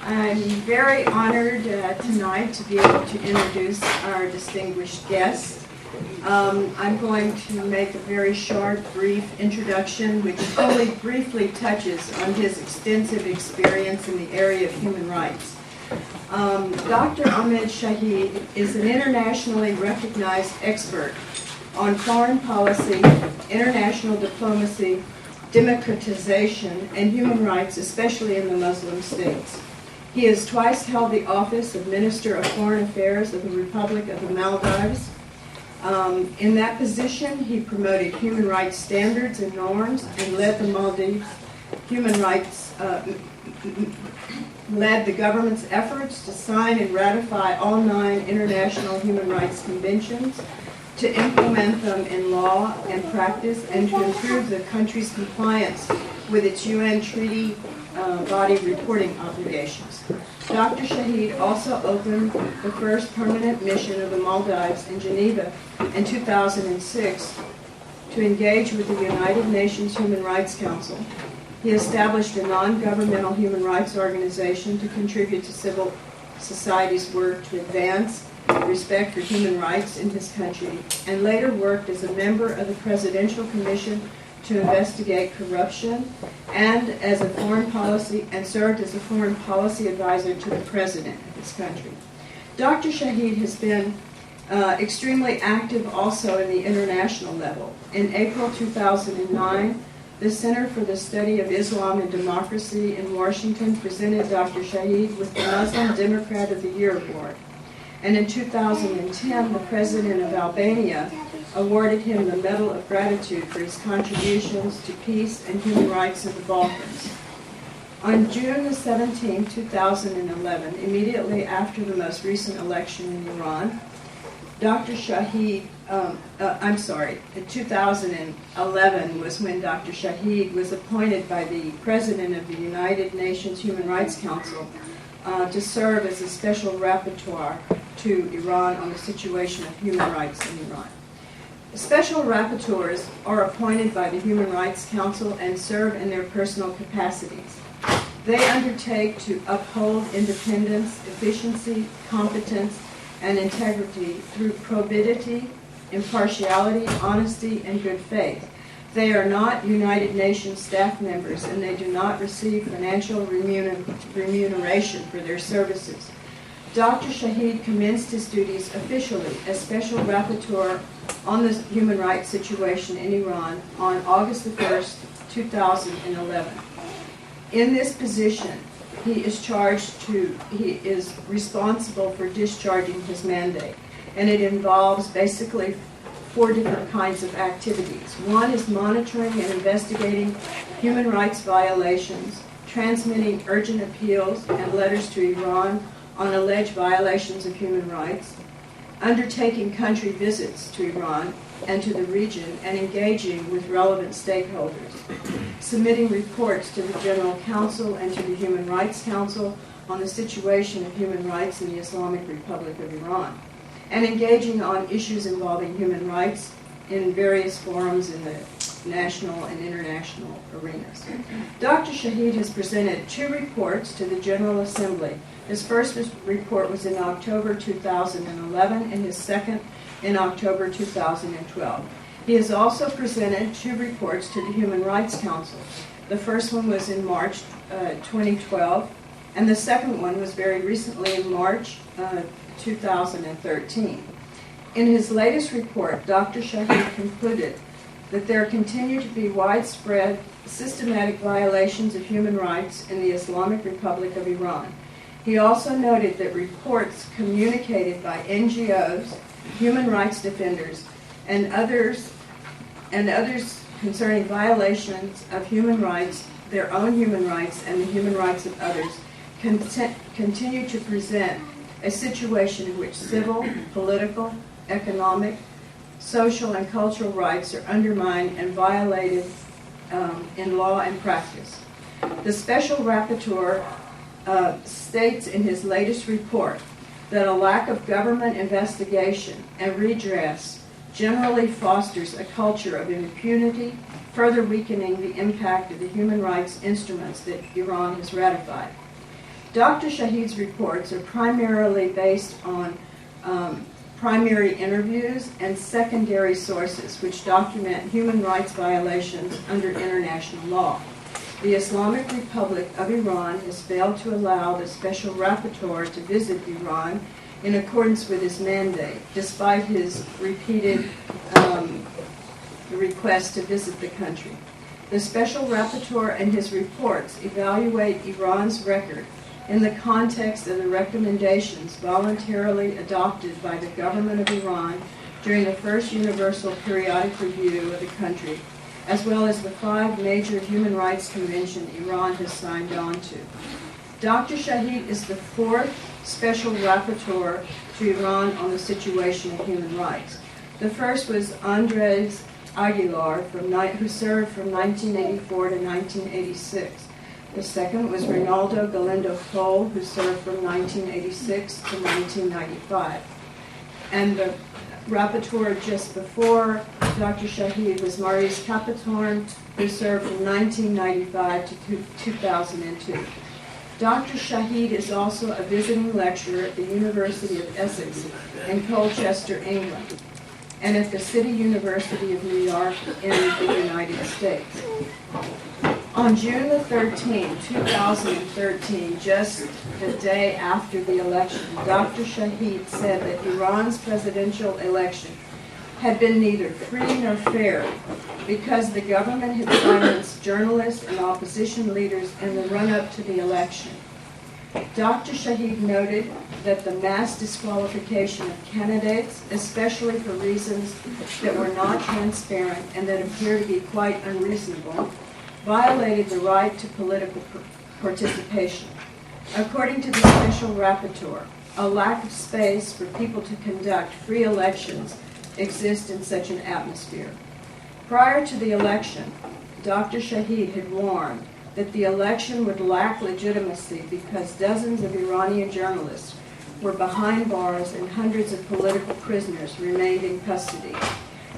I'm very honored tonight to be able to introduce our distinguished guest. I'm going to make a very short, brief introduction which only briefly touches on his extensive experience in the area of human rights. Dr. Ahmed Shaheed is an internationally recognized expert on foreign policy, international diplomacy, democratization, and human rights, especially in the Muslim states. He has twice held the office of Minister of Foreign Affairs of the Republic of the Maldives. In that position, he promoted human rights standards and norms and led the Maldives human rights, led the government's efforts to sign and ratify all 9 international human rights conventions, to implement them in law and practice, and to improve the country's compliance with its UN treaty body reporting obligations. Dr. Shaheed also opened the first permanent mission of the Maldives in Geneva in 2006 to engage with the United Nations Human Rights Council. He established a non-governmental human rights organization to contribute to civil society's work to advance respect for human rights in his country, and later worked as a member of the Presidential Commission to investigate corruption and as a foreign policy, and served as a foreign policy advisor to the president of his country. Dr. Shaheed has been extremely active also in the international level. In April 2009, the Center for the Study of Islam and Democracy in Washington presented Dr. Shaheed with the Muslim Democrat of the Year award. And in 2010, the President of Albania awarded him the Medal of Gratitude for his contributions to peace and human rights in the Balkans. On June 17, 2011, immediately after the most recent election in Iran, Dr. Shaheed, in 2011 was when Dr. Shaheed was appointed by the President of the United Nations Human Rights Council to serve as a Special Rapporteur to Iran on the situation of human rights in Iran. Special Rapporteurs are appointed by the Human Rights Council and serve in their personal capacities. They undertake to uphold independence, efficiency, competence, and integrity through probity, impartiality, honesty, and good faith. They are not United Nations staff members, and they do not receive financial remuneration for their services. Dr. Shaheed commenced his duties officially as Special Rapporteur on the human rights situation in Iran on August 1st, 2011. In this position, he is responsible for discharging his mandate, and it involves basically 4 different kinds of activities. One is monitoring and investigating human rights violations, transmitting urgent appeals and letters to Iran on alleged violations of human rights, undertaking country visits to Iran and to the region, and engaging with relevant stakeholders, submitting reports to the General Council and to the Human Rights Council on the situation of human rights in the Islamic Republic of Iran, and engaging on issues involving human rights in various forums in the national and international arenas. Dr. Shaheed has presented 2 reports to the General Assembly. His first report was in October 2011, and his second in October 2012. He has also presented 2 reports to the Human Rights Council. The first one was in March 2012, and the second one was very recently in March 2013. In his latest report, Dr. Shaheed concluded that there continue to be widespread, systematic violations of human rights in the Islamic Republic of Iran. He also noted that reports communicated by NGOs, human rights defenders, and others concerning violations of human rights, their own human rights, and the human rights of others, continue to present a situation in which civil, political, economic, social, and cultural rights are undermined and violated in law and practice. The Special Rapporteur states in his latest report that a lack of government investigation and redress generally fosters a culture of impunity, further weakening the impact of the human rights instruments that Iran has ratified. Dr. Shaheed's reports are primarily based on primary interviews and secondary sources which document human rights violations under international law. The Islamic Republic of Iran has failed to allow the Special Rapporteur to visit Iran in accordance with his mandate, despite his repeated request to visit the country. The Special Rapporteur and his reports evaluate Iran's record in the context of the recommendations voluntarily adopted by the government of Iran during the first Universal Periodic Review of the country, as well as the 5 major human rights conventions Iran has signed on to. Dr. Shaheed is the 4th Special Rapporteur to Iran on the situation of human rights. The first was Andres Aguilar, who served from 1984 to 1986. The second was Ronaldo Galindo-Cole, who served from 1986 to 1995. And the rapporteur just before Dr. Shaheed was Maurice Capitorn, who served from 1995 to 2002. Dr. Shaheed is also a visiting lecturer at the University of Essex in Colchester, England, and at the City University of New York in the United States. On June the 13th, 2013, just the day after the election, Dr. Shaheed said that Iran's presidential election had been neither free nor fair because the government had silenced journalists and opposition leaders in the run-up to the election. Dr. Shaheed noted that the mass disqualification of candidates, especially for reasons that were not transparent and that appear to be quite unreasonable, violated the right to political participation. According to the Special Rapporteur, a lack of space for people to conduct free elections exists in such an atmosphere. Prior to the election, Dr. Shaheed had warned that the election would lack legitimacy because dozens of Iranian journalists were behind bars and hundreds of political prisoners remained in custody,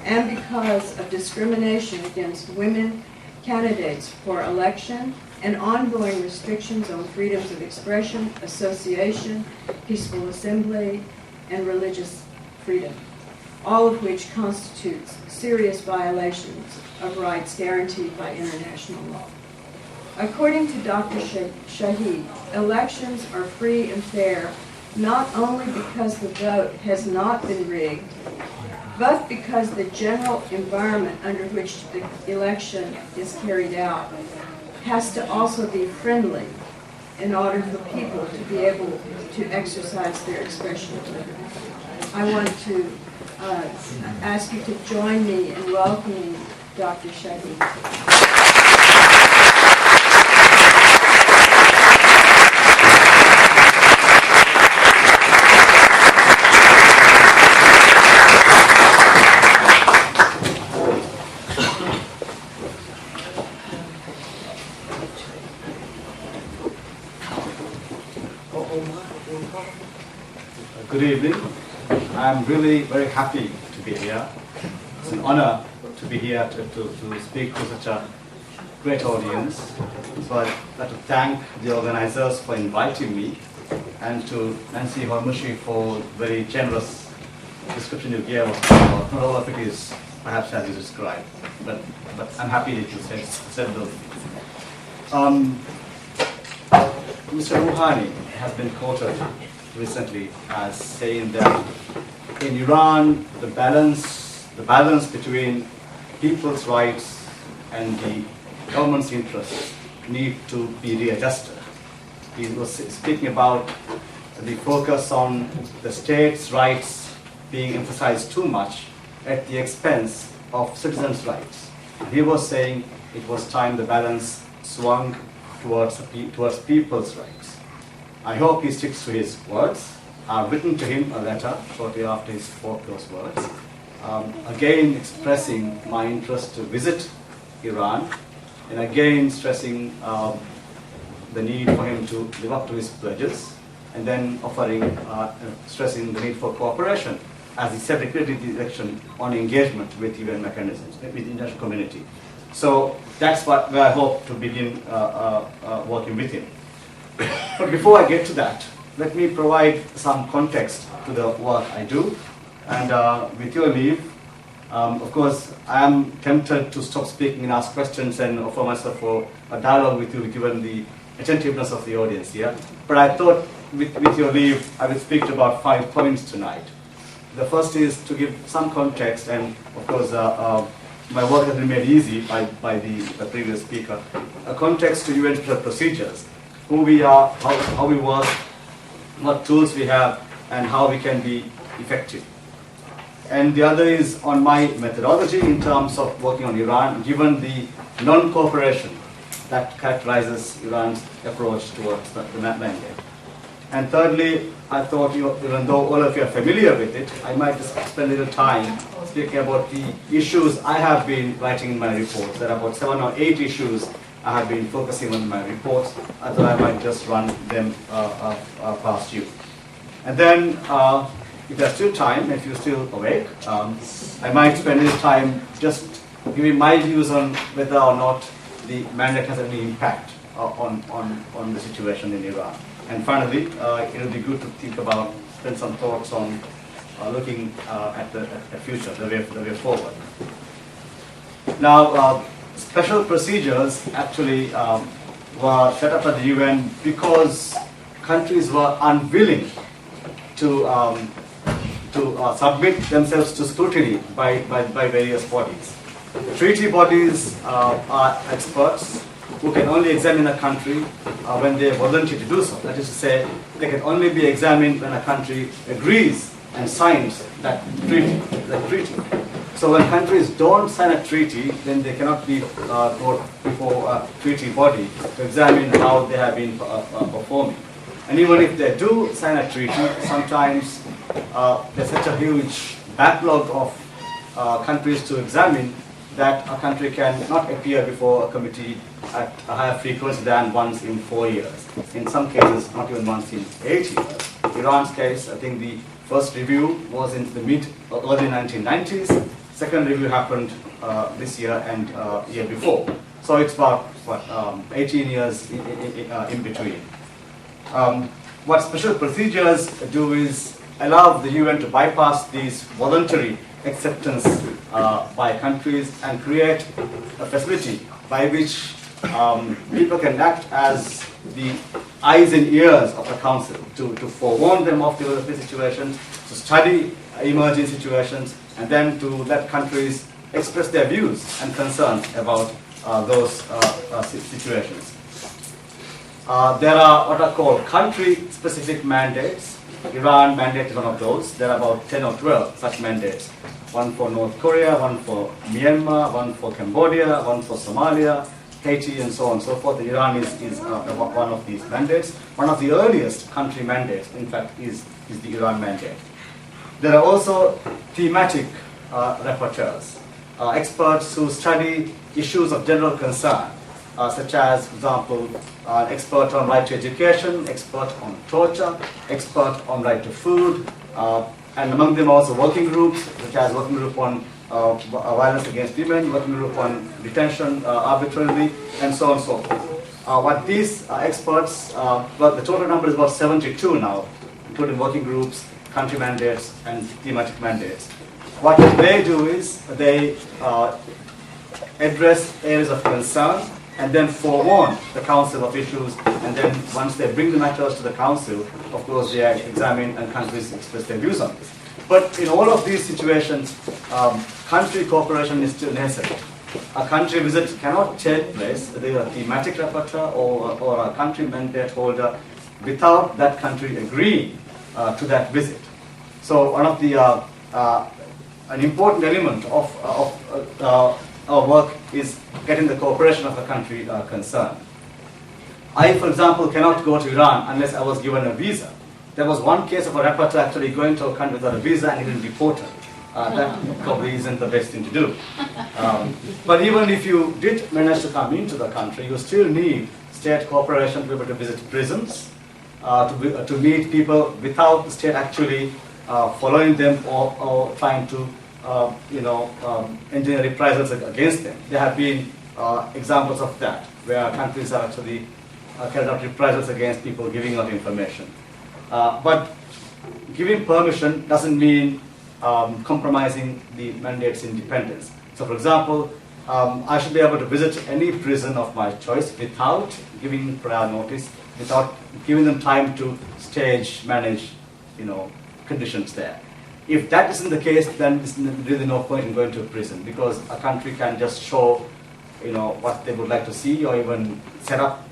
and because of discrimination against women candidates for election and ongoing restrictions on freedoms of expression, association, peaceful assembly, and religious freedom, all of which constitutes serious violations of rights guaranteed by international law. According to Dr. Shaheed, elections are free and fair not only because the vote has not been rigged, but because the general environment under which the election is carried out has to also be friendly in order for people to be able to exercise their expression of liberty. I want to ask you to join me in welcoming Dr. Shaheed. Good evening. I'm really very happy to be here. It's an honor to be here to speak to such a great audience. So I'd like to thank the organizers for inviting me and to Nancy Hormushi for very generous description you gave of not all of it is perhaps as you described, but I'm happy that you said those things. Mr. Rouhani has been quoted recently as saying that in Iran the balance between people's rights and the government's interests need to be readjusted. He was speaking about the focus on the state's rights being emphasized too much at the expense of citizens' rights. And he was saying it was time the balance swung towards people's rights. I hope he sticks to his words. I've written to him a letter shortly after he spoke those words, again expressing my interest to visit Iran, and again stressing the need for him to live up to his pledges, and then stressing the need for cooperation, as he said repeatedly in the election, on engagement with UN mechanisms, with the international community. So that's where I hope to begin working with him. But before I get to that, let me provide some context to the work I do. And with your leave, of course, I am tempted to stop speaking and ask questions and offer myself for a dialogue with you, given the attentiveness of the audience here. But I thought, with your leave, I will speak to about 5 points tonight. The first is to give some context, and of course, my work has been made easy by the previous speaker. A context to UN procedures, who we are, how we work, what tools we have, and how we can be effective. And the other is on my methodology in terms of working on Iran, given the non-cooperation that characterizes Iran's approach towards the mandate. And thirdly, I thought, even though all of you are familiar with it, I might just spend a little time speaking about the issues I have been writing in my reports. There are about 7 or 8 issues I have been focusing on in my reports. I thought I might just run them past you. And then, if there's still time, if you're still awake, I might spend a little time just giving my views on whether or not the mandate has any impact on the situation in Iran. And finally, it will be good to think about, spend some thoughts on looking at the future, the way forward. Now, special procedures actually were set up at the UN because countries were unwilling to submit themselves to scrutiny by various bodies. The treaty bodies are experts who can only examine a country when they volunteer to do so. That is to say, they can only be examined when a country agrees and signs that treaty. So when countries don't sign a treaty, then they cannot be brought before a treaty body to examine how they have been performing. And even if they do sign a treaty, sometimes there's such a huge backlog of countries to examine that a country can not appear before a committee at a higher frequency than once in 4 years. In some cases, not even once in 8 years. Iran's case, I think the first review was in the early 1990s. Second review happened this year and year before. So it's about 18 years in between. What special procedures do is allow the UN to bypass these voluntary acceptance by countries and create a facility by which people can act as the eyes and ears of the Council to forewarn them of the situations, to study emerging situations, and then to let countries express their views and concerns about those situations. There are what are called country-specific mandates. Iran mandate is one of those. There are about 10 or 12 such mandates. One for North Korea, one for Myanmar, one for Cambodia, one for Somalia, Haiti, and so on and so forth. Iran is one of these mandates. One of the earliest country mandates, in fact, is the Iran mandate. There are also thematic rapporteurs, experts who study issues of general concern, such as, for example, expert on right to education, expert on torture, expert on right to food, and among them also working groups, such as working group on violence against women, working group on detention arbitrarily, and so on and so forth. What these experts, well, the total number is about 72 now, including working groups, country mandates, and thematic mandates. What they do is they address areas of concern and then forewarn the Council of issues, and then once they bring the matters to the Council, of course they are examined and countries express their views on this. But in all of these situations, country cooperation is still necessary. A country visit cannot take place, whether you're a thematic rapporteur or a country mandate holder, without that country agreeing to that visit. So one of the an important element of our work is getting the cooperation of the country concerned. I, for example, cannot go to Iran unless I was given a visa. There was one case of a rapporteur actually going to a country without a visa and getting deported. That probably isn't the best thing to do. But even if you did manage to come into the country, you still need state cooperation to be able to visit prisons, to meet people without the state actually following them or trying to engineer reprisals against them. There have been examples of that, where countries are actually carried out reprisals against people giving out information. But giving permission doesn't mean compromising the mandate's independence. So, for example, I should be able to visit any prison of my choice without giving prior notice, without giving them time to stage, manage, conditions there. If that isn't the case, then there's really no point in going to a prison, because a country can just show, what they would like to see, or even set up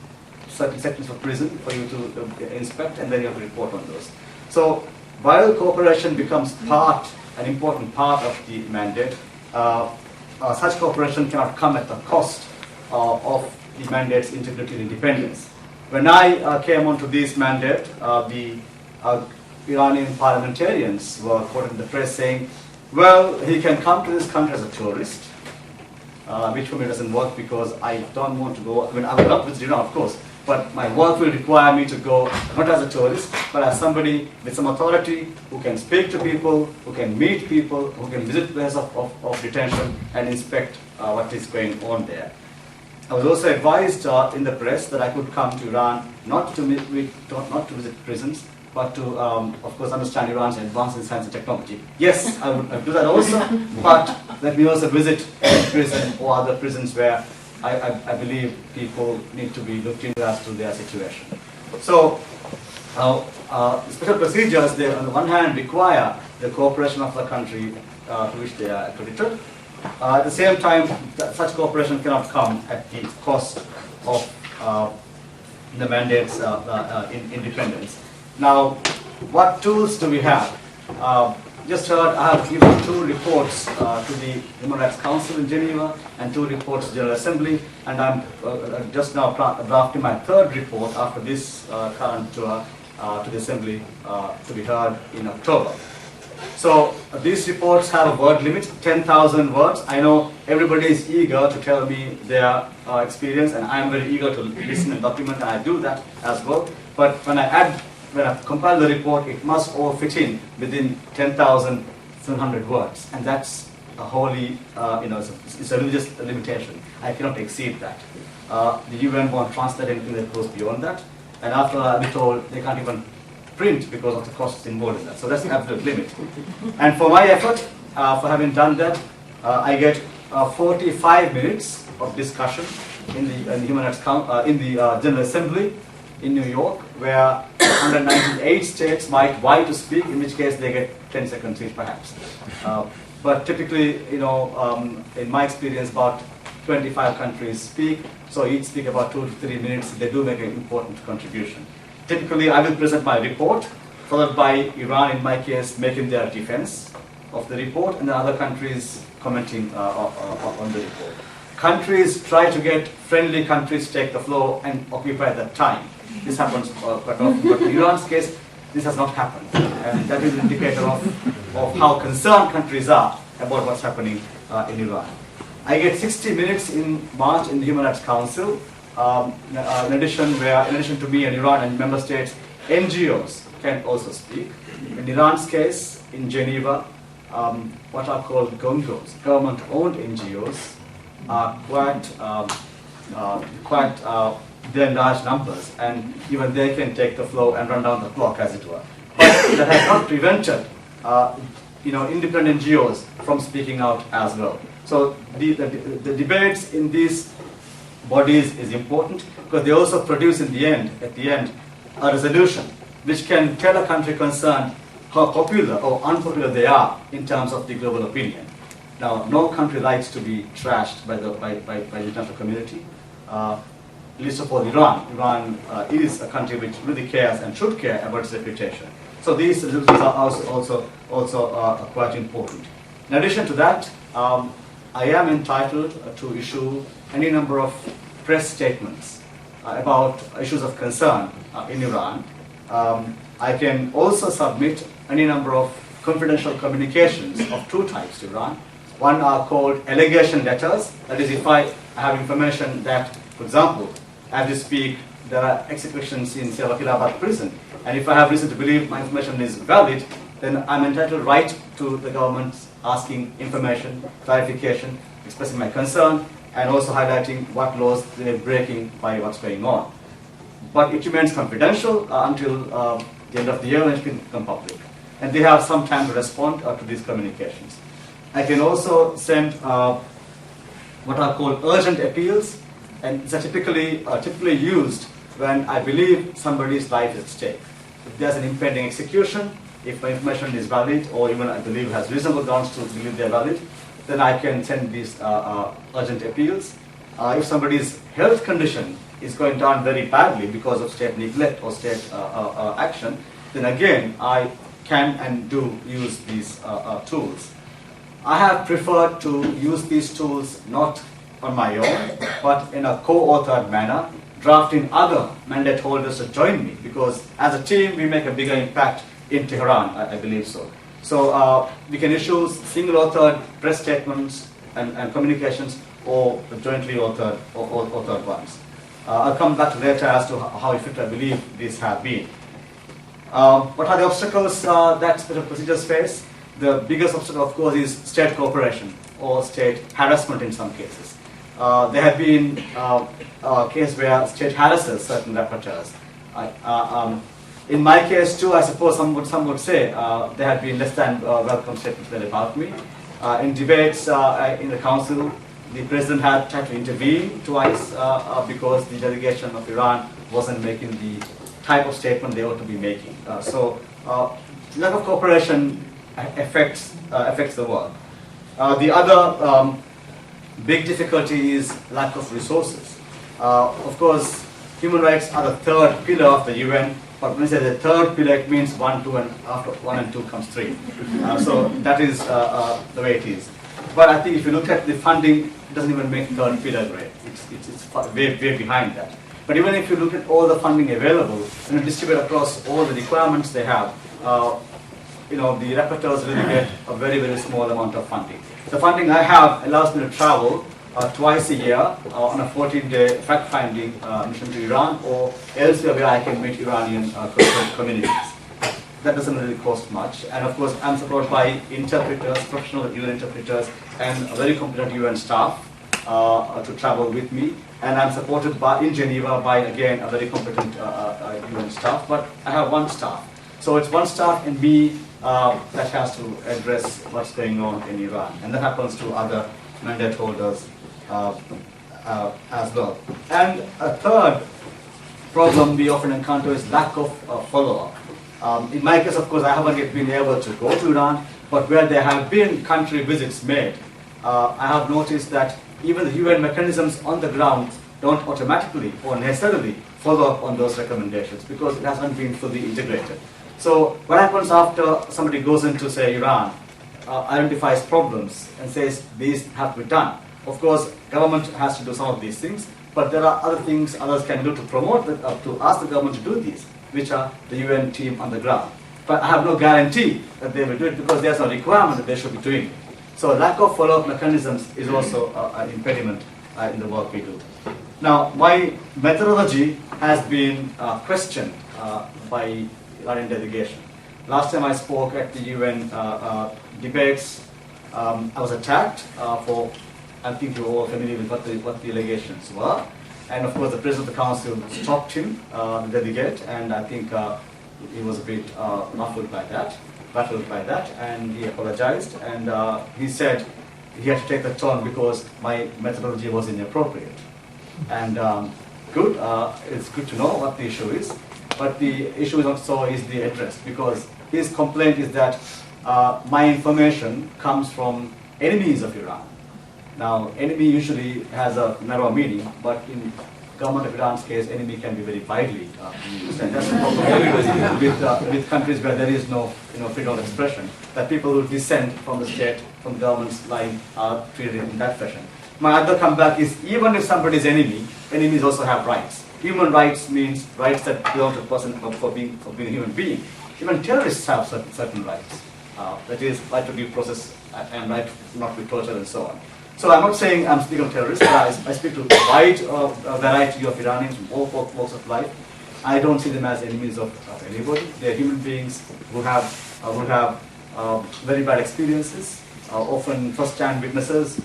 certain sections of prison for you to inspect, and then you have to report on those. So, while cooperation becomes an important part of the mandate, such cooperation cannot come at the cost of the mandate's integrity and independence. When I came onto this mandate, the Iranian parliamentarians were quoted in the press saying, well, he can come to this country as a tourist, which for me doesn't work, because I don't want to go. I mean, I would love to visit Iran, of course, but my work will require me to go not as a tourist, but as somebody with some authority who can speak to people, who can meet people, who can visit places of detention and inspect what is going on there. I was also advised in the press that I could come to Iran not to visit prisons, but to, of course, understand Iran's advances in science and technology. Yes, I would do that also, but let me also visit a prison or other prisons where I believe people need to be looked into as to their situation. So, special procedures, they on the one hand require the cooperation of the country to which they are accredited. At the same time, such cooperation cannot come at the cost of the mandate's independence. Now, what tools do we have? Just heard I have given 2 reports to the Human Rights Council in Geneva and 2 reports to the General Assembly, and I'm just now drafting my 3rd report after this current tour to the Assembly to be heard in October. So these reports have a word limit, 10,000 words. I know everybody is eager to tell me their experience, and I am very eager to listen and document, and I do that as well. But when I compile the report, it must all fit in within 10,700 words, and that's a wholly, it's a religious limitation. I cannot exceed that. The UN won't translate anything that goes beyond that, and after I'll be told they can't even print because of the costs involved in that. So that's the absolute limit. And for my effort, for having done that, I get 45 minutes of discussion in the Human Rights in the General Assembly in New York, where 198 states might vie to speak, in which case they get 10 seconds each perhaps. But typically, in my experience, about 25 countries speak, so each speak about 2 to 3 minutes. They do make an important contribution. Typically, I will present my report, followed by Iran, in my case, making their defense of the report, and the other countries commenting on the report. Countries try to get friendly countries to take the floor and occupy that time. This happens quite often, but in Iran's case, this has not happened. And that is an indicator of how concerned countries are about what's happening in Iran. I get 60 minutes in March in the Human Rights Council, in addition to me and Iran and member states, NGOs can also speak. In Iran's case, in Geneva, what are called GONGOs, government-owned NGOs, are quite they're in large numbers, and even they can take the floor and run down the clock, as it were. But that has not prevented, independent NGOs from speaking out as well. So the debates in these bodies is important, because they also produce at the end, a resolution which can tell a country concerned how popular or unpopular they are in terms of the global opinion. Now, no country likes to be trashed by the international community. Least of all Iran. Iran is a country which really cares and should care about its reputation. So these resolutions are also quite important. In addition to that, I am entitled to issue any number of press statements about issues of concern in Iran. I can also submit any number of confidential communications of 2 types to Iran. One are called allegation letters. That is, if I have information that, for example, as we speak, there are executions in Wakilabad prison, and if I have reason to believe my information is valid, then I'm entitled to write to the government asking information, clarification, expressing my concern, and also highlighting what laws they're breaking by what's going on. but it remains confidential until the end of the year when it can become public. And they have some time to respond to these communications. I can also send what are called urgent appeals, and these are typically used when I believe somebody's life is at stake. If there's an impending execution, if my information is valid, or even I believe has reasonable grounds to believe they're valid, then I can send these urgent appeals. If somebody's health condition is going down very badly because of state neglect or state action, then again I can and do use these tools. I have preferred to use these tools not on my own, but in a co-authored manner, drafting other mandate holders to join me, because as a team we make a bigger impact in Tehran, I believe so. So we can issue single-authored press statements and communications, or jointly authored ones. I'll come back to later as to how effective I believe these have been. What are the obstacles that special procedures face? The biggest obstacle, of course, is state cooperation or state harassment in some cases. There have been cases where state harasses certain rapporteurs. In my case too, I suppose some would say there have been less than welcome statements made about me. In debates in the council, the president had tried to intervene twice because the delegation of Iran wasn't making the type of statement they ought to be making. So lack of cooperation affects the work. The other big difficulty is lack of resources. Of course, human rights are the third pillar of the UN, but when we say the third pillar, it means 1, 2, and after 1 and 2 comes 3. So that is the way it is. But I think if you look at the funding, it doesn't even make third pillar grade. It's way behind that. But even if you look at all the funding available and distribute across all the requirements they have, the rapporteurs really get a very small amount of funding. The funding I have allows me to travel twice a year on a 14-day fact-finding mission to Iran or elsewhere where I can meet Iranian communities. That doesn't really cost much. And of course, I'm supported by interpreters, professional UN interpreters, and a very competent UN staff to travel with me. And I'm supported in Geneva by, again, a very competent UN staff. But I have one staff. So it's one staff and me that has to address what's going on in Iran. And that happens to other mandate holders as well. And a third problem we often encounter is lack of follow-up. In my case, of course, I haven't yet been able to go to Iran, but where there have been country visits made, I have noticed that even the UN mechanisms on the ground don't automatically or necessarily follow up on those recommendations because it hasn't been fully integrated. So what happens after somebody goes into, say, Iran, identifies problems and says these have to be done? Of course, government has to do some of these things, but there are other things others can do to promote, to ask the government to do these, which are the UN team on the ground. But I have no guarantee that they will do it because there's no requirement that they should be doing it. So lack of follow-up mechanisms is also an impediment in the work we do. Now, my methodology has been questioned by Iranian delegation. Last time I spoke at the UN debates, I was attacked for, I think you're all familiar with what the allegations were. And of course, the President of the Council stopped him, the delegate, and I think he was a bit baffled by that, and he apologized, and he said he had to take the turn because my methodology was inappropriate. And good, it's good to know what the issue is, but the issue is also the address, because his complaint is that my information comes from enemies of Iran. Now, enemy usually has a narrow meaning, but in government of Iran's case, enemy can be very widely used, and that's the problem with countries where there is no freedom of expression, that people who dissent from the state, from the government's line, are treated in that fashion. My other comeback is, even if somebody is enemy, enemies also have rights. Human rights means rights that belong to the person for being a human being. Even terrorists have certain rights. That is, right to due process and right not to be tortured and so on. So I'm not saying I'm speaking of terrorists, but I speak to a wide variety of Iranians from all walks of life. I don't see them as enemies of anybody. They're human beings who have very bad experiences, often first-hand witnesses,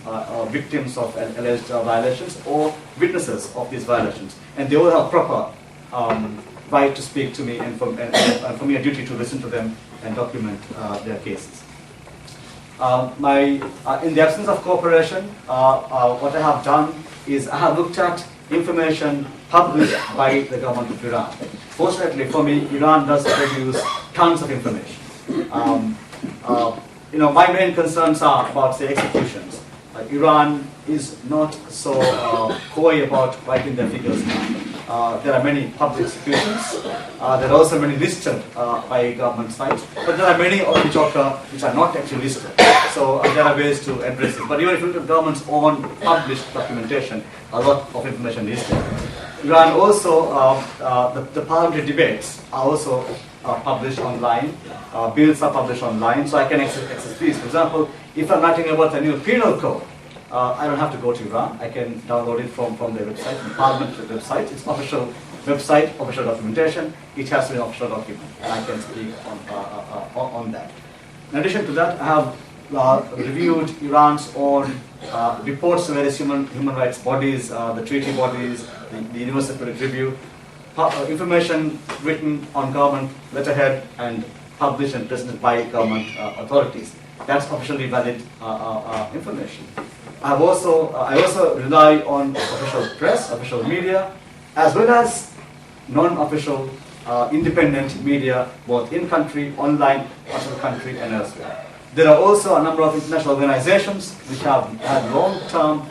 victims of alleged violations, or witnesses of these violations. And they all have proper right to speak to me, and for me a duty to listen to them and document their cases. In the absence of cooperation, what I have done is I have looked at information published by the government of Iran. Fortunately for me, Iran does produce tons of information. My main concerns are about, say, executions. Iran is not so coy about writing their figures down. There are many public executions. There are also many listed by government sites, but there are many which are not actually listed. So there are ways to address it. But even if you look at the government's own published documentation, a lot of information is there. Iran also, the parliamentary debates are also published online, bills are published online, so I can access these. For example, if I'm writing about a new penal code, I don't have to go to Iran. I can download it from their website, from Parliament website. It's official website, official documentation. It has to be an official document, and I can speak on that. In addition to that, I have reviewed Iran's own reports to various human rights bodies, the treaty bodies, the University of Essex review, information written on government letterhead and published and presented by government authorities. That's officially valid information. I also rely on official press, official media, as well as non-official independent media, both in country, online, outside the country, and elsewhere. There are also a number of international organizations which have had long-term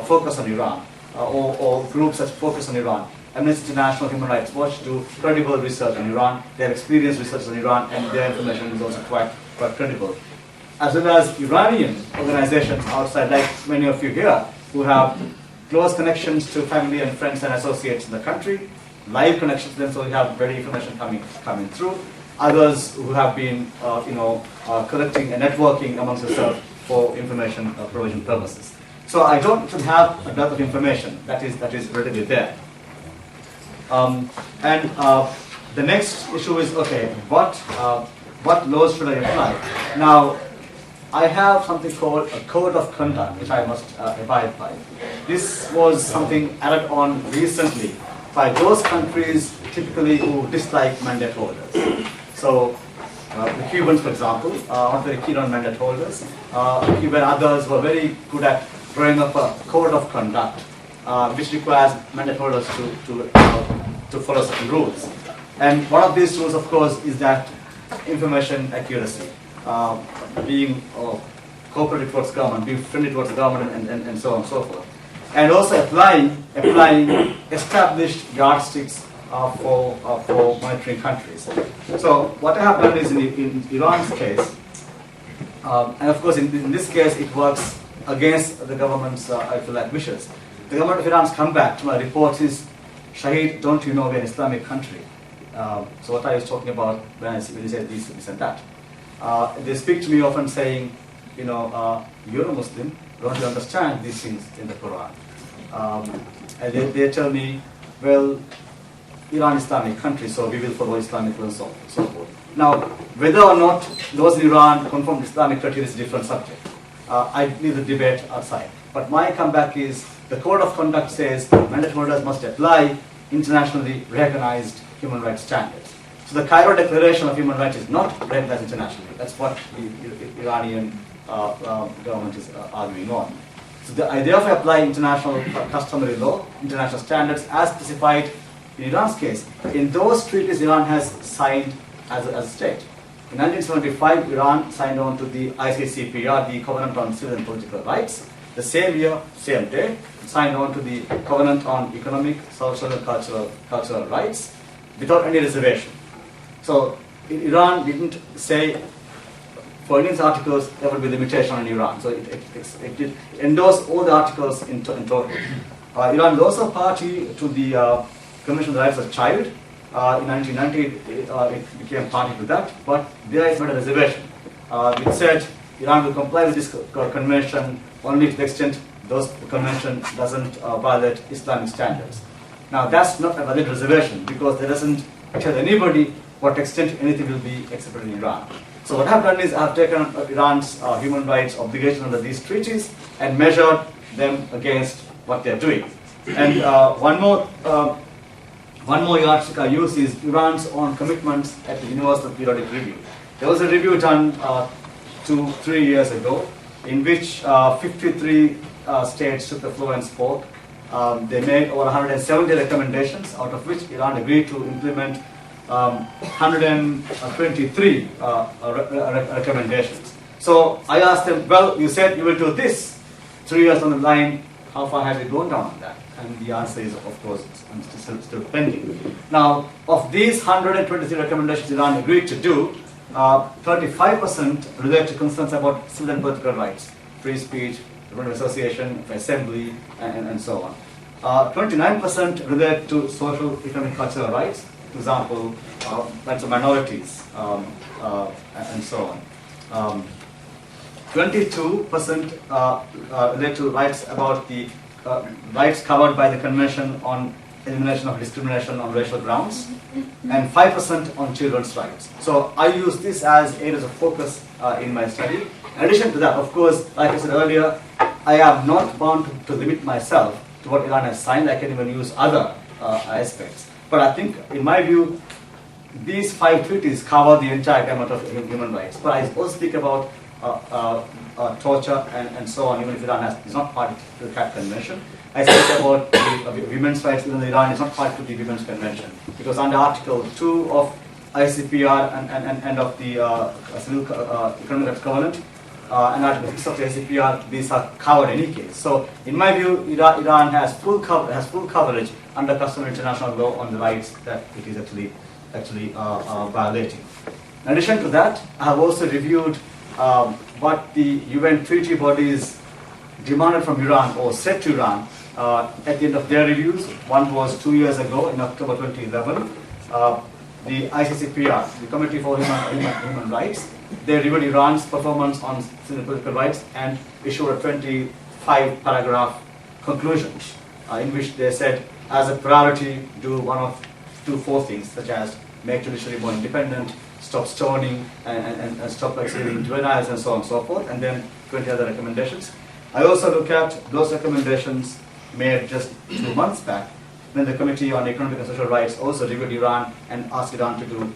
focus on Iran, or groups that focus on Iran. Amnesty International, Human Rights Watch do credible research on Iran. They have experienced research on Iran, and their information is also quite credible. As well as Iranian organizations outside, like many of you here, who have close connections to family and friends and associates in the country, live connections to them, so we have ready information coming through. Others who have been, collecting and networking amongst themselves for information provision purposes. So I don't have a lot of information that is readily there. The next issue is, okay, what laws should I apply? Now, I have something called a code of conduct, which I must abide by. This was something added on recently by those countries typically who dislike mandate holders. So, the Cubans, for example, are very keen on mandate holders. Cuban others were very good at drawing up a code of conduct, which requires mandate holders to follow certain rules. And one of these rules, of course, is that information accuracy, being cooperative towards government, being friendly towards the government, and so on and so forth. And also applying established yardsticks for monitoring countries. So what I have done is in Iran's case, and of course in this case it works against the government's wishes. The government of Iran's comeback to my report is, Shaheed, don't you know we're an Islamic country? So what I was talking about when he said this and that. They speak to me often saying, you're a Muslim, don't you understand these things in the Quran? And they tell me, well, Iran is Islamic country, so we will follow Islamic laws and so forth. Now, whether or not those in Iran conform to Islamic criteria is a different subject. I leave the debate outside. But my comeback is, the code of conduct says mandate holders must apply internationally recognized human rights standards. So the Cairo Declaration of Human Rights is not recognized internationally. That's what the Iranian government is arguing on. So the idea of applying international customary law, international standards as specified in Iran's case, in those treaties Iran has signed as a state. In 1975, Iran signed on to the ICCPR, the Covenant on Civil and Political Rights. The same year, same day, signed on to the Covenant on Economic, Social and Cultural Rights without any reservation. So Iran didn't say, for Indian articles, there would be limitation on Iran. So it did endorse all the articles in total. Iran is also party to the Convention on the Rights of the Child. In 1990, it became party to that, but there is not a reservation. It said Iran will comply with this convention only to the extent those convention doesn't violate Islamic standards. Now that's not a valid reservation because it doesn't tell anybody what extent anything will be accepted in Iran. So what I've done is I've taken Iran's human rights obligation under these treaties and measured them against what they're doing. And one more One more yardstick I use is Iran's own commitments at the Universal Periodic Review. There was a review done 2-3 years ago in which 53 states took the floor and spoke. They made over 170 recommendations, out of which Iran agreed to implement 123 recommendations. So I asked them, well, you said you will do this. 3 years on the line, how far have you gone down on that? And the answer is, of course, it's still pending. Now, of these 123 recommendations Iran agreed to do, 35% relate to concerns about civil and political rights, free speech, freedom of association, of assembly, and so on. 29% relate to social, economic, cultural rights, for example, rights of minorities, and so on. 22% relate to rights about the rights covered by the Convention on Elimination of Discrimination on Racial Grounds, and 5% on children's rights. So I use this as areas of focus in my study. In addition to that, of course, like I said earlier, I am not bound to limit myself to what Iran has signed. I can even use other aspects. But I think, in my view, these 5 treaties cover the entire gamut of human rights. But I also speak about torture and so on, even if Iran is not party to the CAT Convention. I speak about the women's rights, even though Iran is not party to the Women's Convention. Because under Article 2 of ICPR and of the Civil Economic Rights Covenant, and Article 6 of the ICPR, these are covered in any case. So, in my view, Iran has full coverage under customary international law on the rights that it is actually violating. In addition to that, I have also reviewed what the UN treaty bodies demanded from Iran or said to Iran at the end of their reviews. One was 2 years ago in October 2011. The ICCPR, the Committee for Human Rights, they reviewed Iran's performance on civil and political rights and issued a 25-paragraph conclusion in which they said, as a priority, do one of 4 things, such as make judiciary more independent, stop stoning, and stop executing juveniles, and so on and so forth, and then 20 other recommendations. I also look at those recommendations made just 2 months back, when the Committee on Economic and Social Rights also reviewed Iran and asked Iran to do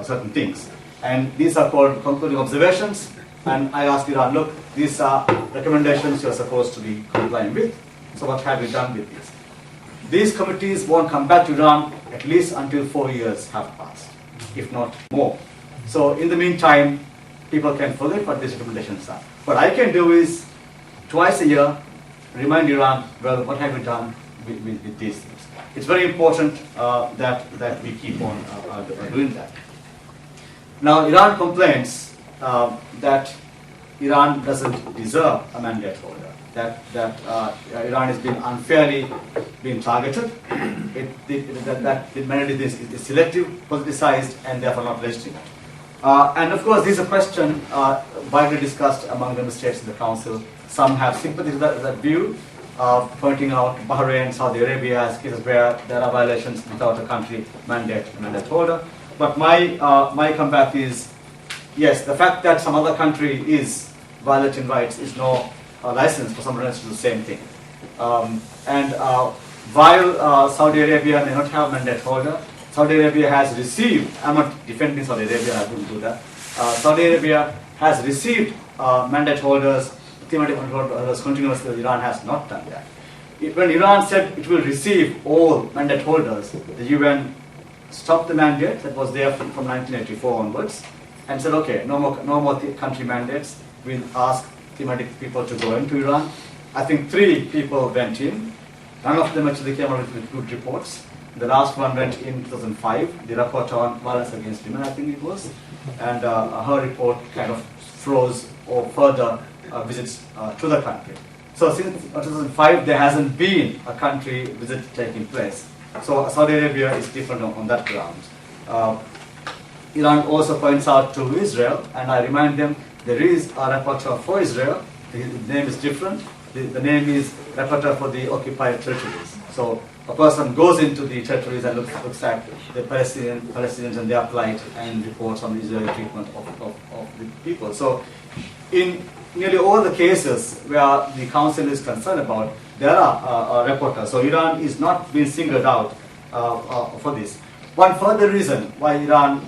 certain things. And these are called concluding observations, and I asked Iran, look, these are recommendations you're supposed to be complying with, so what have you done with these? These committees won't come back to Iran at least until 4 years have passed, if not more. So in the meantime, people can forget what these recommendations are. What I can do is, twice a year, remind Iran, well, what have you done with these things? It's very important that we keep on doing that. Now, Iran complains that Iran doesn't deserve a mandate holder, that Iran has been unfairly targeted, that the mandate is selective, politicized, and therefore not legitimate. And of course, this is a question widely discussed among member states in the Council. Some have sympathy with that view, pointing out Bahrain, Saudi Arabia as cases where there are violations without a country mandate holder. But my comeback is, yes, the fact that some other country is violating rights is no license for someone else to do the same thing. While Saudi Arabia may not have a mandate holder, Saudi Arabia has received, I'm not defending Saudi Arabia, I wouldn't do that. Saudi Arabia has received mandate holders, thematic mandate holders continuously. Iran has not done that. When Iran said it will receive all mandate holders, the UN stopped the mandate that was there from 1984 onwards and said, okay, no more country mandates. We'll ask thematic people to go into Iran. I think 3 people went in. None of them actually came out with good reports. The last one went in 2005, the Rapporteur on Violence Against Women, I think it was. And her report kind of froze or further visits to the country. So since 2005, there hasn't been a country visit taking place. So Saudi Arabia is different on that ground. Iran also points out to Israel, and I remind them there is a rapporteur for Israel. The name is different. The name is Rapporteur for the Occupied Territories. So a person goes into the territories and looks at the Palestinians and their plight and reports on the Israeli treatment of the people. So in nearly all the cases where the Council is concerned about, there are rapporteurs. So Iran is not being singled out for this. One further reason why Iran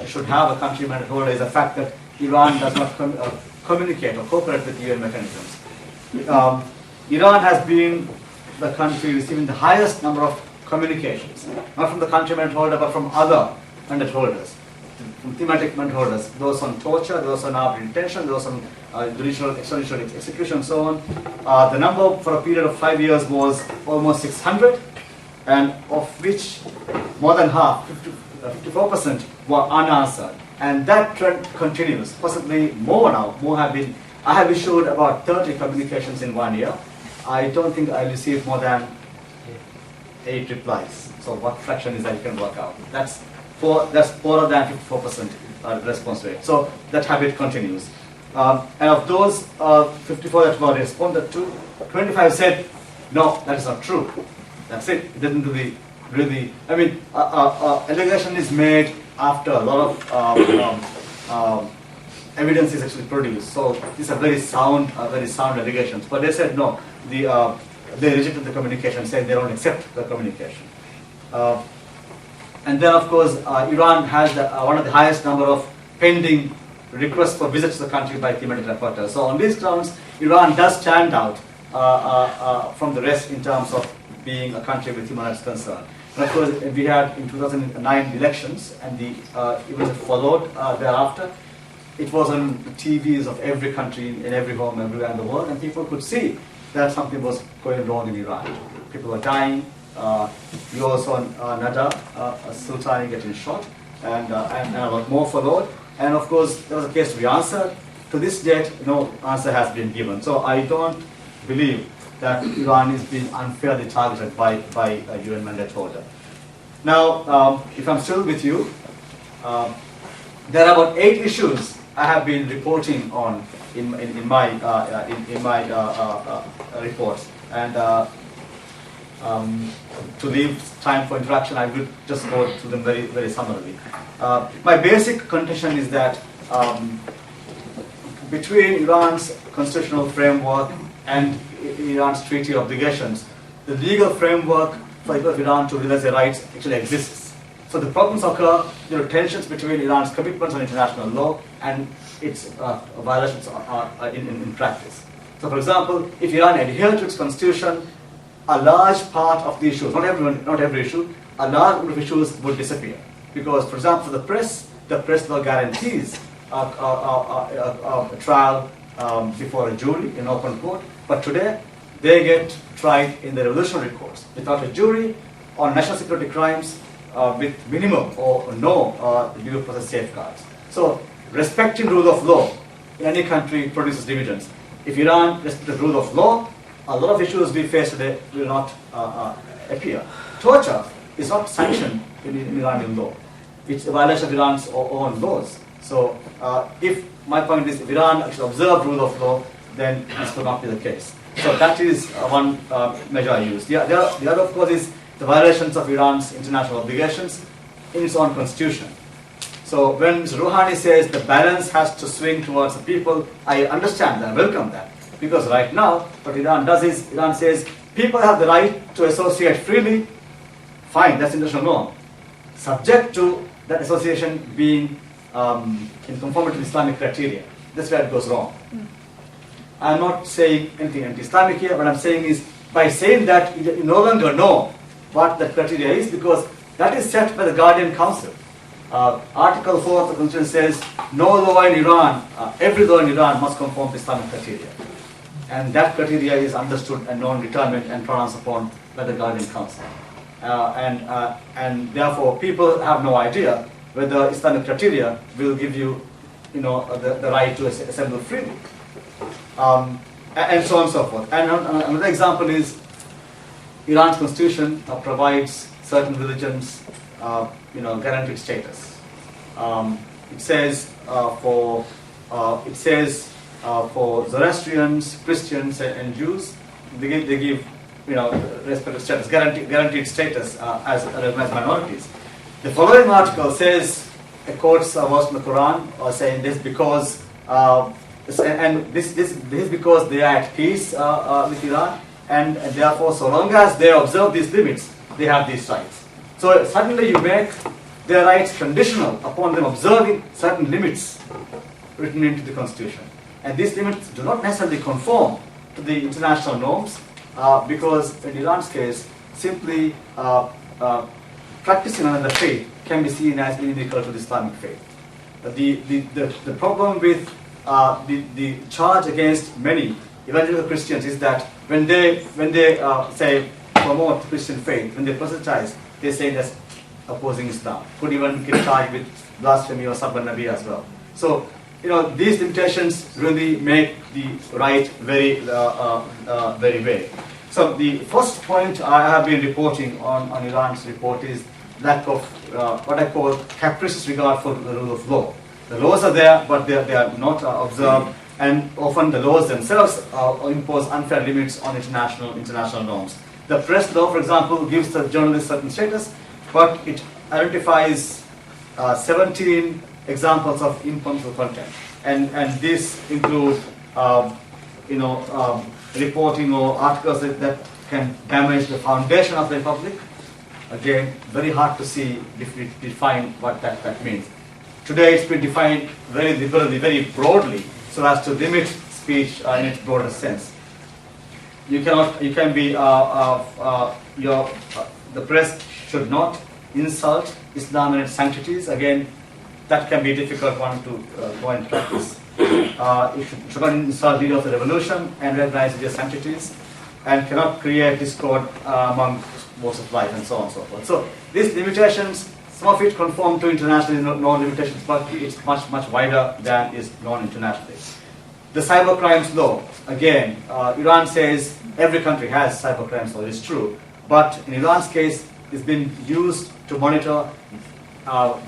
should have a country mandate holder is the fact that Iran does not communicate or cooperate with UN mechanisms. Iran has been the country receiving the highest number of communications, not from the country mandate holder, but from other mandate holders, from thematic mandate holders, those on torture, those on arbitrary detention, those on judicial, extrajudicial execution, and so on. The number for a period of 5 years was almost 600, and of which more than half, 54%, were unanswered. And that trend continues, possibly more now. I have issued about 30 communications in 1 year. I don't think I received more than 8 replies. So what fraction is that you can work out? That's more than 54% response rate. So that habit continues. And of those 54 that were responded to, 25 said, no, that is not true. That's it. It didn't really. I mean, allegation is made after a lot of evidence is actually produced. So these are very sound allegations. But they said no. They rejected the communication, saying they don't accept the communication. And then, of course, Iran has one of the highest number of pending requests for visits to the country by thematic rapporteurs. So on these grounds, Iran does stand out from the rest in terms of being a country with human rights concern. And of course, we had in 2009 elections, and the events followed thereafter. It was on the TVs of every country, in every home, everywhere in the world, and people could see that something was going wrong in Iran. People were dying. You also Nada, Sultani getting shot, and a lot more followed. And of course, there was a case to be answered. To this date, no answer has been given. So I don't believe that Iran is being unfairly targeted by a UN mandate holder. Now, if I'm still with you, there are about 8 issues I have been reporting on in my reports, and to leave time for interaction, I will just go through them very, very summarily. My basic contention is that between Iran's constitutional framework and Iran's treaty obligations, the legal framework for the people of Iran to realize their rights actually exists. So the problems occur, there are tensions between Iran's commitments on international law and its violations in practice. So for example, if Iran adhered to its constitution, a large part of the issues, not every issue, a large number of issues would disappear. Because, for example, for the press law guarantees a trial before a jury in open court, but today they get tried in the revolutionary courts without a jury on national security crimes with minimal or no due process safeguards. So, respecting rule of law in any country produces dividends. If Iran respected rule of law, a lot of issues we face today will not appear. Torture is not sanctioned in Iranian law. It's a violation of Iran's own laws. So if my point is, if Iran actually observed rule of law, then this will not be the case. So that is one measure I use. The other, of course, is the violations of Iran's international obligations in its own constitution. So when Mr. Rouhani says the balance has to swing towards the people, I understand that, I welcome that. Because right now, what Iran does is, Iran says, people have the right to associate freely. Fine, that's international norm. Subject to that association being in conformity with Islamic criteria. That's where it goes wrong. I'm not saying anything anti-Islamic here. What I'm saying is, by saying that, you no longer know what that criteria is, because that is set by the Guardian Council. Article 4 of the Constitution says, no law in Iran, every law in Iran must conform to Islamic criteria. And that criteria is understood and known, determined and pronounced upon by the Guardian Council. And therefore, people have no idea whether Islamic criteria will give you, the right to assemble freely, and so on and so forth. And another example is Iran's constitution provides certain religions, guaranteed status. It says for Zoroastrians, Christians, and Jews, they give respective status, guaranteed status as recognized minorities. The following article says, quotes a verse from the Quran, saying this because this is because they are at peace with Iran, and therefore, so long as they observe these limits, they have these rights. So suddenly you make their rights conditional upon them observing certain limits written into the constitution, and these limits do not necessarily conform to the international norms, because in Iran's case, simply practicing another faith can be seen as inimical to the Islamic faith. The problem with the charge against many evangelical Christians is that when they say promote the Christian faith, when they proselytize, they say that's opposing Islam. Could even get charged with blasphemy or Sabban Nabi as well. So these limitations really make the right very vague. So the first point I have been reporting on Iran's report is lack of what I call capricious regard for the rule of law. The laws are there, but they are not observed, and often the laws themselves impose unfair limits on international norms. The press law, for example, gives the journalist certain status, but it identifies 17 examples of impermissible content, and these include reporting or articles that can damage the foundation of the republic. Again, very hard to define what that means. Today it's been defined very liberally, very broadly, so as to limit speech in its broader sense. The press should not insult Islam and its sanctities. Again, that can be a difficult one to go and practice. It should not insult the leader of the revolution and recognize their sanctities, and cannot create discord among modes of life, and so on and so forth. So these limitations, some of it conform to international non-limitations, but it's much wider than is non-internationally. The cybercrimes law, again, Iran says every country has cybercrimes law, it is true, but in Iran's case, it's been used to monitor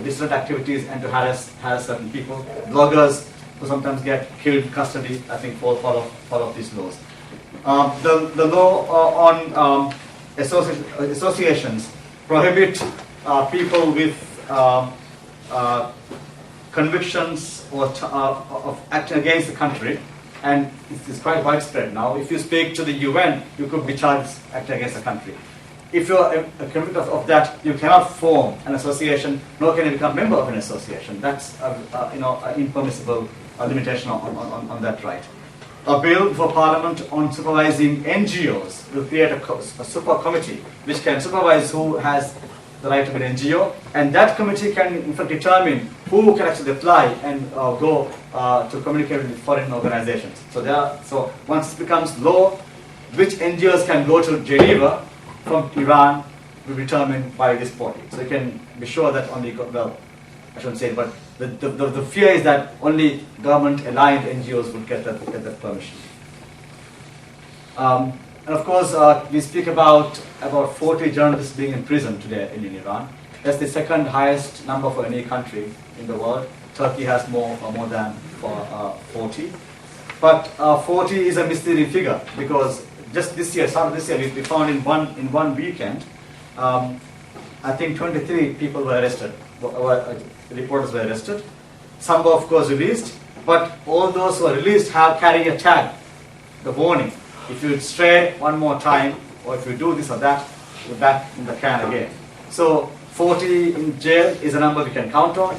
dissident activities and to harass certain people. Bloggers who sometimes get killed in custody, I think, follow these laws. The law on associations prohibit people with convictions of acting against the country, and it's quite widespread now. If you speak to the UN, you could be charged acting against the country. If you're convicted of that, you cannot form an association, nor can you become a member of an association. That's an impermissible limitation on that right. A bill for Parliament on supervising NGOs will create a super committee which can supervise who has the right to be an NGO, and that committee can in fact determine who can actually apply and go to communicate with foreign organizations. So once it becomes law, which NGOs can go to Geneva from Iran will be determined by this body. So you can be sure that only, well, I shouldn't say it, but the fear is that only government-aligned NGOs would get that permission. And of course, we speak about 40 journalists being in prison today in Iran. That's the second highest number for any country in the world. Turkey has more than 40. But 40 is a misleading figure, because just this year, we found in one weekend, I think 23 people were arrested. Reporters were arrested. Some were, of course, released, but all those who are released have carrying a tag, the warning. If you stray one more time, or if you do this or that, you're back in the can again. So 40 in jail is a number we can count on.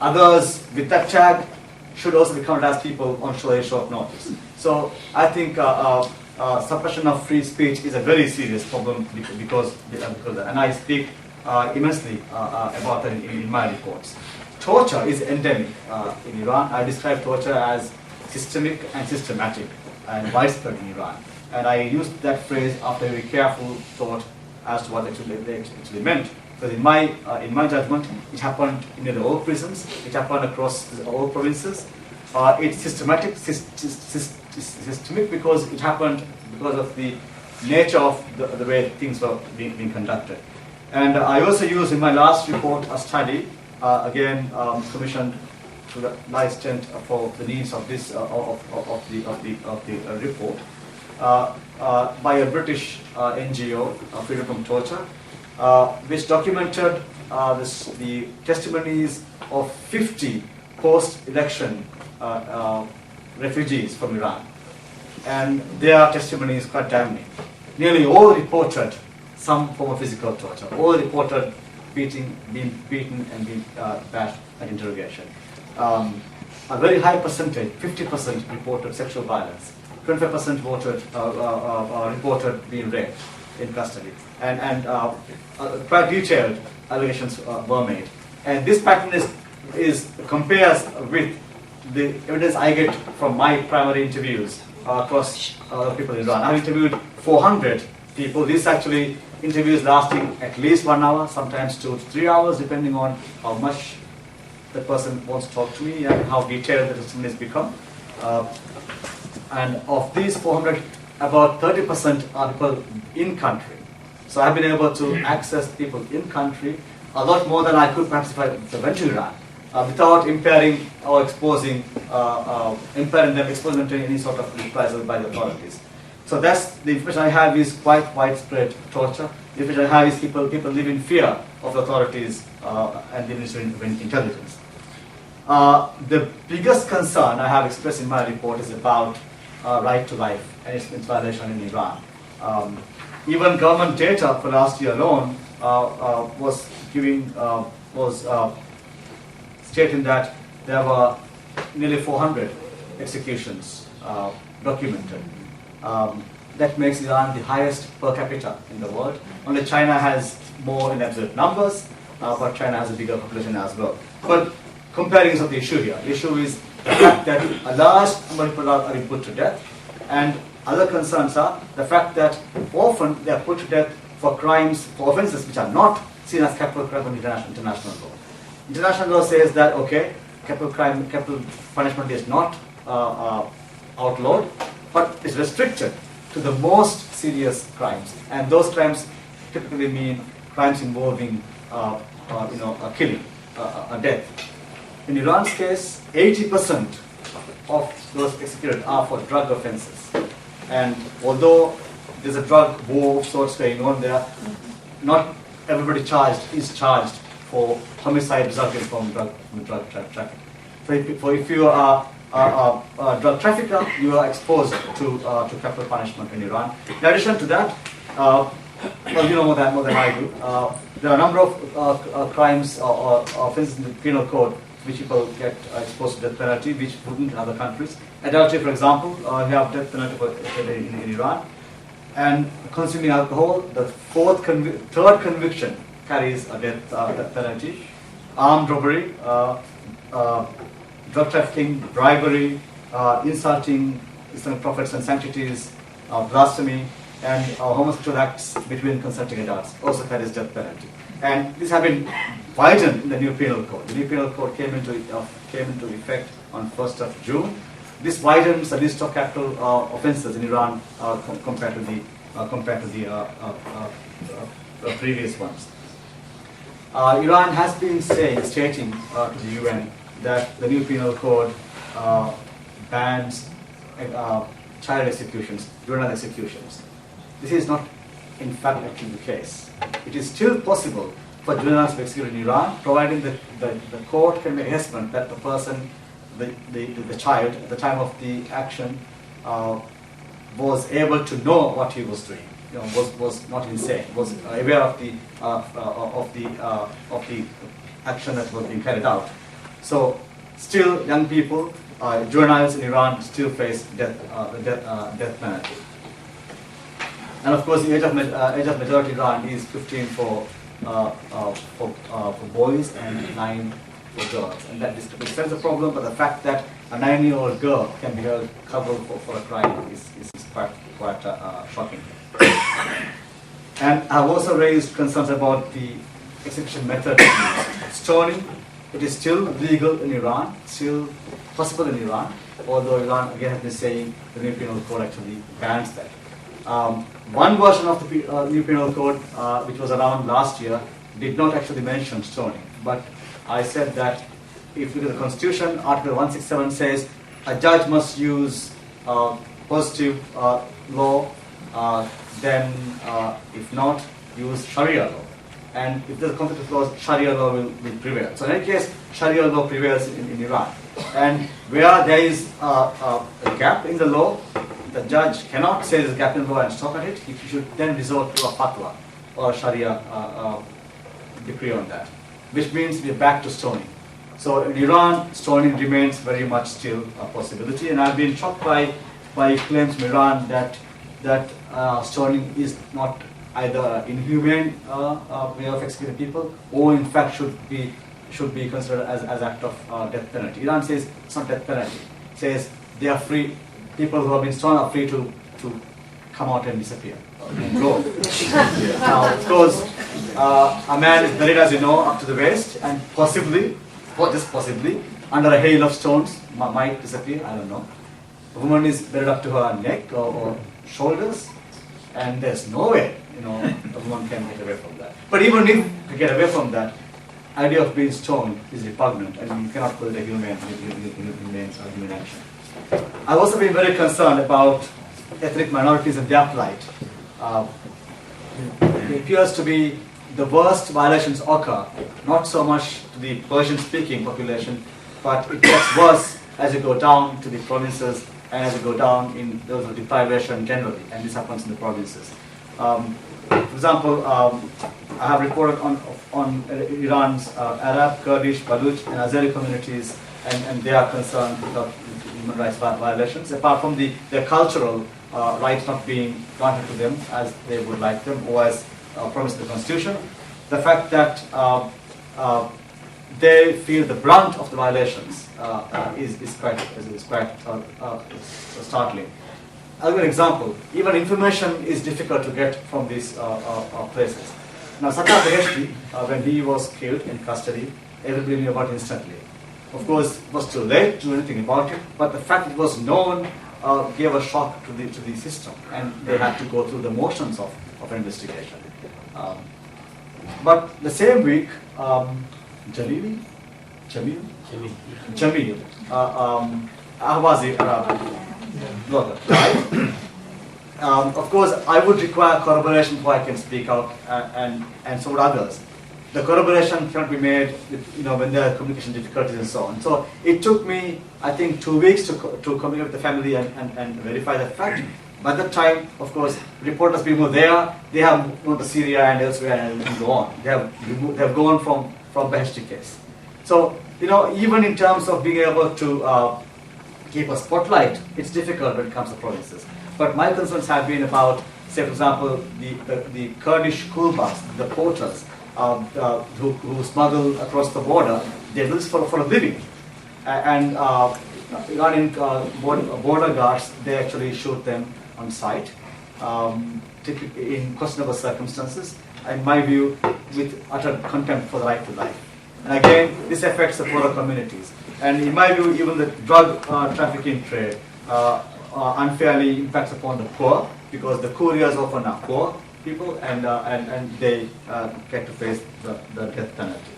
Others with that tag should also be counted as people on very short notice. So I think suppression of free speech is a very serious problem because and I speak immensely about that in my reports. Torture is endemic in Iran. I describe torture as systemic and systematic and widespread in Iran. And I used that phrase after a very careful thought as to what it actually meant. Because in my judgment, it happened in nearly all prisons. It happened across all provinces. It's systematic because it happened because of the nature of the way things were being conducted. And I also used in my last report a study, again commissioned to the extent for the needs of this of the report, by a British NGO, Freedom from Torture, which documented the testimonies of 50 post-election refugees from Iran. And their testimony is quite damning. Nearly all reported some form of physical torture. All reported being beaten and being bashed at interrogation. A very high percentage, 50%, reported sexual violence. 25% reported being raped in custody. And quite detailed allegations were made. And this pattern compares with the evidence I get from my primary interviews across people in Iran. I've interviewed 400 people. These actually interviews lasting at least 1 hour, sometimes 2 to 3 hours, depending on how much the person wants to talk to me and how detailed the testimonies become. And of these 400, about 30% are people in country. So I've been able to access people in country a lot more than I could perhaps if I went to Iran, without impairing or exposing them to any sort of reprisal by the authorities. So that's the information I have is quite widespread torture. The information I have is people live in fear of the authorities and the Ministry of Intelligence. The biggest concern I have expressed in my report is about right to life and its violation in Iran. Even government data for last year alone was stating that there were nearly 400 executions documented. That makes Iran the highest per capita in the world. Only China has more in absolute numbers, but China has a bigger population as well. But comparing is not the issue here. The issue is the fact that a large number of people are being put to death, and other concerns are the fact that often they are put to death for crimes, for offences which are not seen as capital crime under international law. International law says that, okay, capital punishment is not outlawed, but it's restricted to the most serious crimes. And those crimes typically mean crimes involving a killing, a death. In Iran's case, 80% of those executed are for drug offences. And although there's a drug war of sorts going on there, not everybody is charged for homicide resulting from drug trafficking. So if you are a drug trafficker, you are exposed to capital punishment in Iran. In addition to that, well, you know more than I do, there are a number of crimes or offences in the penal code which people get exposed to death penalty, which wouldn't in other countries. Adultery, for example, you have death penalty in Iran. And consuming alcohol, the third conviction carries a death penalty. Armed robbery, drug trafficking, bribery, insulting Islamic prophets and sanctities, blasphemy, and homosexual acts between consenting adults also carries death penalty. And these have been widened in the new penal code. The new penal code came into effect on 1st of June. This widens the list of capital offences in Iran compared to the previous ones. Iran has been stating to the UN that the new penal code bans child executions, juvenile executions. This is not, in fact, actually the case. It is still possible for juveniles to be executed in Iran, providing that the court can make assessment that the person, the child, at the time of the action, was able to know what he was doing. Was not insane. Was aware of the action that was being carried out. So, still, young people, juveniles in Iran, still face death penalty. And of course, the age of majority in Iran is 15 for boys and 9 for girls, and that is a problem. But the fact that a 9-year-old girl can be held culpable for a crime is quite shocking. And I've also raised concerns about the execution method. Stoning, it is still legal in Iran, still possible in Iran, although Iran again has been saying the new penal code actually bans that. One version of the new penal code, which was around last year, did not actually mention stoning. But I said that if you look at the Constitution, Article 167 says a judge must use positive law, then if not, use Sharia law. And if there's a conflict of laws, Sharia law will prevail. So in any case, Sharia law prevails in Iran. And where there is a gap in the law, the judge cannot say there's a gap in the law and stop at it. He should then resort to a fatwa or Sharia decree on that, which means we're back to stoning. So in Iran, stoning remains very much still a possibility. And I've been shocked by claims from Iran that stoning is not either an inhumane way of executing people, or in fact should be considered as act of death penalty. Iran says it's not death penalty. It says they are free. People who have been stoned are free to come out and disappear and go. Now, of course, a man is buried, as you know, up to the waist, and possibly, or just possibly, under a hail of stones might disappear. I don't know. A woman is buried up to her neck or shoulders, and there's no way, a woman can get away from that. But even if you get away from that, idea of being stoned is repugnant, and you cannot call it a humane action. I've also been very concerned about ethnic minorities and their plight. It appears to be the worst violations occur, not so much to the Persian-speaking population, but it gets worse as you go down to the provinces and as you go down in those of deprivation generally, and this happens in the provinces. For example, I have reported on Iran's Arab, Kurdish, Baluch, and Azeri communities, and they are concerned with human rights violations, apart from their cultural rights not being granted to them as they would like them, or as promised in the Constitution. The fact that they feel the brunt of the violations is quite startling. I'll give an example. Even information is difficult to get from these places. Now, Sattar Beheshti, when he was killed in custody, everybody knew about it instantly. Of course, it was too late to do anything about it, but the fact it was known gave a shock to the system, and they had to go through the motions of an investigation. But the same week, Jamil, Ahwazi blogger, died. Of course, I would require corroboration before I can speak out, and so would others. The corroboration cannot be made, when there are communication difficulties and so on. So it took me, I think, 2 weeks to communicate with the family and verify that fact. By that time, of course, reporters people there, they have gone to Syria and elsewhere and go on. They have gone from Beheshti case. So, even in terms of being able to keep a spotlight, it's difficult when it comes to provinces. But my concerns have been about, say, for example, the Kurdish school bus, the porters, who smuggle across the border. They do this for a living. And Iranian border guards, they actually shoot them on sight, typically in questionable circumstances, in my view, with utter contempt for the right to life. And again, this affects the poorer communities. And in my view, even the drug trafficking trade unfairly impacts upon the poor, because the couriers often are poor people, and they get to face the death penalty.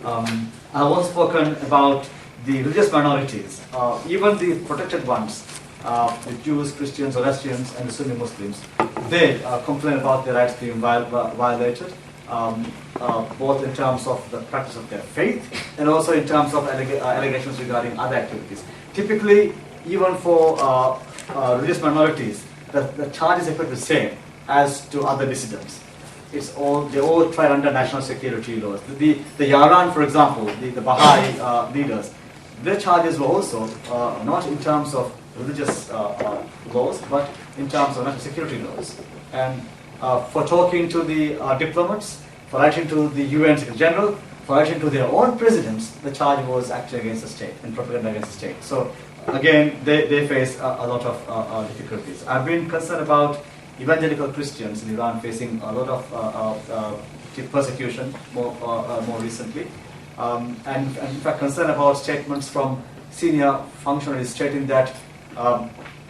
I have also spoken about the religious minorities, even the protected ones, the Jews, Christians, Zoroastrians, and the Sunni Muslims. They complain about their rights being violated, both in terms of the practice of their faith and also in terms of allegations regarding other activities. Typically, even for religious minorities, the charge is effectively the same as to other dissidents. They all tried under national security laws. The Yaran, for example, the Baha'i leaders, their charges were also not in terms of religious laws, but in terms of national security laws. And for talking to the diplomats, for writing to the UN Secretary General, for writing to their own presidents, the charge was actually against the state and propaganda against the state. So again, they face a lot of difficulties. I've been concerned about evangelical Christians in Iran facing a lot of persecution more recently, and in fact concerned about statements from senior functionaries stating that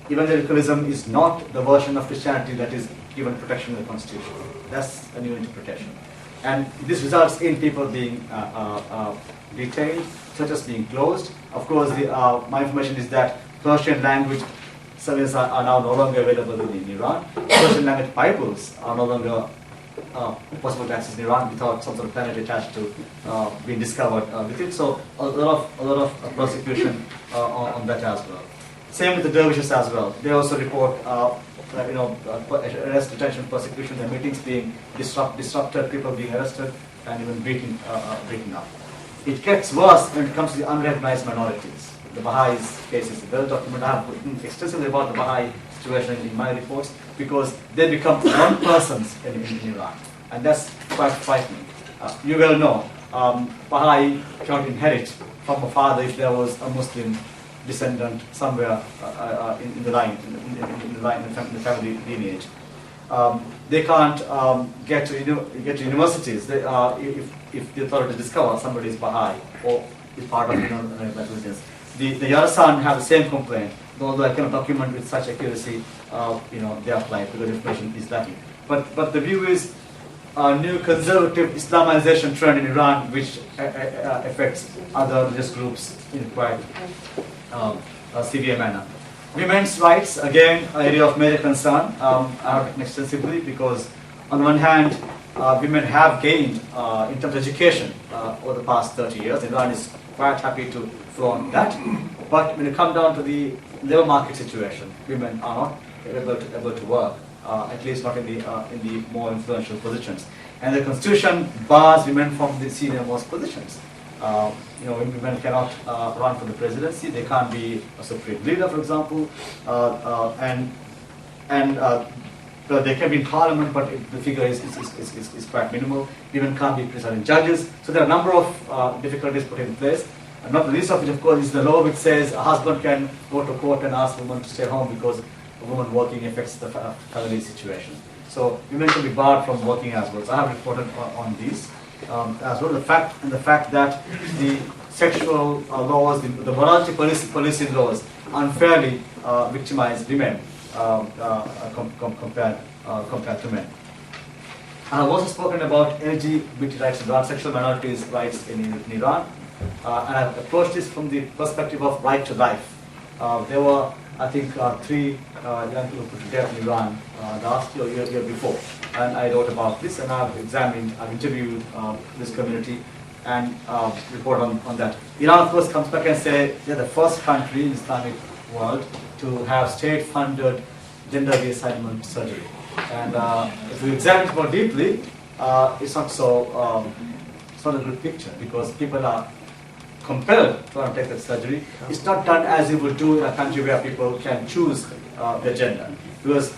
evangelicalism is not the version of Christianity that is given protection in the Constitution. That's a new interpretation. And this results in people being detained, churches being closed. Of course, my information is that Persian language surveys are now no longer available in Iran. Persian language Bibles are no longer possible to access in Iran without some sort of penalty attached to being discovered with it. So a lot of prosecution on that as well. Same with the dervishes as well. They also report arrest, detention, persecution, their meetings being disrupted, people being arrested, and even beaten up. It gets worse when it comes to the unrecognized minorities. The Baha'is case is well documented. I have written extensively about the Baha'i situation in my reports because they become non-persons in Iran, and that's quite frightening. You well know, Baha'i cannot inherit from a father if there was a Muslim descendant somewhere in the line, in the family lineage. They can't get to universities if the authorities discover somebody is Baha'i or is part of religions. The Yarasan have the same complaint, although I cannot document with such accuracy, their plight because information is lacking. But the view is a new conservative Islamization trend in Iran, which affects other religious groups in quite a severe manner. Women's rights, again, an area of major concern. I have written extensively because, on one hand, women have gained in terms of education over the past 30 years. Iran is quite happy to flaunt that. But when you come down to the labor market situation, women are not able to work, at least not in the more influential positions. And the constitution bars women from the senior most positions. Women cannot run for the presidency. They can't be a supreme leader, for example, they can be in parliament, but the figure is quite minimal. Women can't be presiding judges. So there are a number of difficulties put in place. And not the least of which, of course, is the law which says a husband can go to court and ask a woman to stay home because a woman working affects the family situation. So women can be barred from working as well. So I have reported on these. As well, the fact that the sexual laws, the morality policing laws, unfairly victimize women compared to men. I have also spoken about LGBT rights in Iran, sexual minorities' rights in Iran, and I've approached this from the perspective of right to life. There were, I think, 3 young people put to death in Iran last year or year before. And I wrote about this, and I've interviewed this community and report on that. Iran, of course, comes back and say they're the first country in the Islamic world to have state-funded gender reassignment surgery. And if we examine it more deeply, it's not a good picture because people are compelled to undertake that surgery. It's not done as you would do in a country where people can choose their gender, because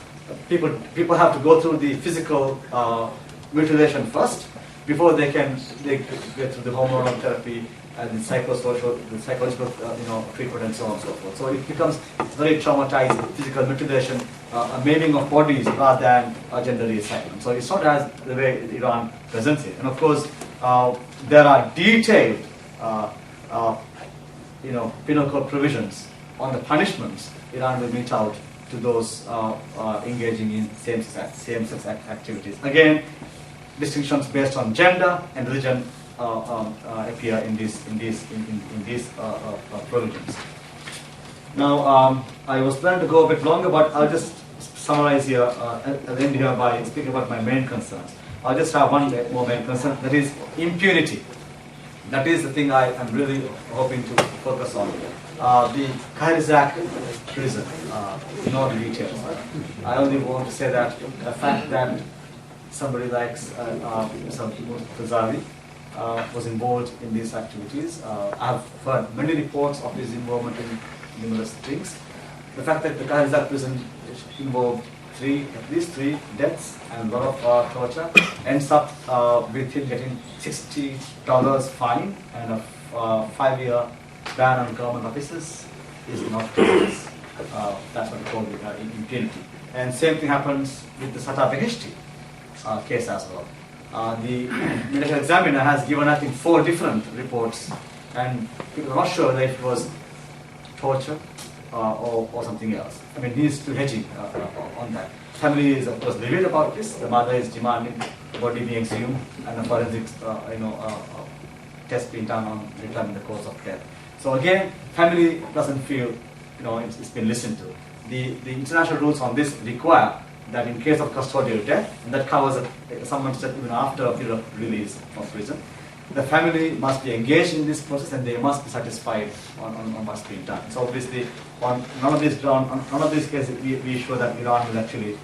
people have to go through the physical mutilation first before they get through the hormonal therapy and the psychological treatment and so on and so forth. So it becomes very traumatized physical mutilation, a maiming of bodies rather than a gender reassignment. So it's not as the way Iran presents it. And of course, there are detailed penal code provisions on the punishments Iran will mete out to those engaging in same-sex activities. Again, distinctions based on gender and religion appear in these provisions. Now, I was planning to go a bit longer, but I'll just summarize here, I'll end here by speaking about my main concerns. I'll just have one more main concern, that is impunity. That is the thing I am really hoping to focus on. The Kairizak prison, in all the details. I only want to say that the fact that somebody like Ghazali was involved in these activities. I've heard many reports of his involvement in numerous things. The fact that the Kairizak prison involved at least three deaths and a lot of torture ends up with him getting $60 fine and a 5-year ban on government offices is not justice. That's what we call impunity. And same thing happens with the Sata Beheshti case as well. The medical examiner has given, I think, 4 different reports, and people are not sure that it was torture or something else. I mean, he is still hedging on that. Family is, of course, livid about this. The mother is demanding the body being exhumed and a forensics, test being done on determining the cause of death. So again, family doesn't feel, it's been listened to. the international rules on this require that in case of custodial death, and that covers someone's death even after a period of release from prison, the family must be engaged in this process and they must be satisfied on what's being done. So obviously, on none of these cases, we show that Iran will actually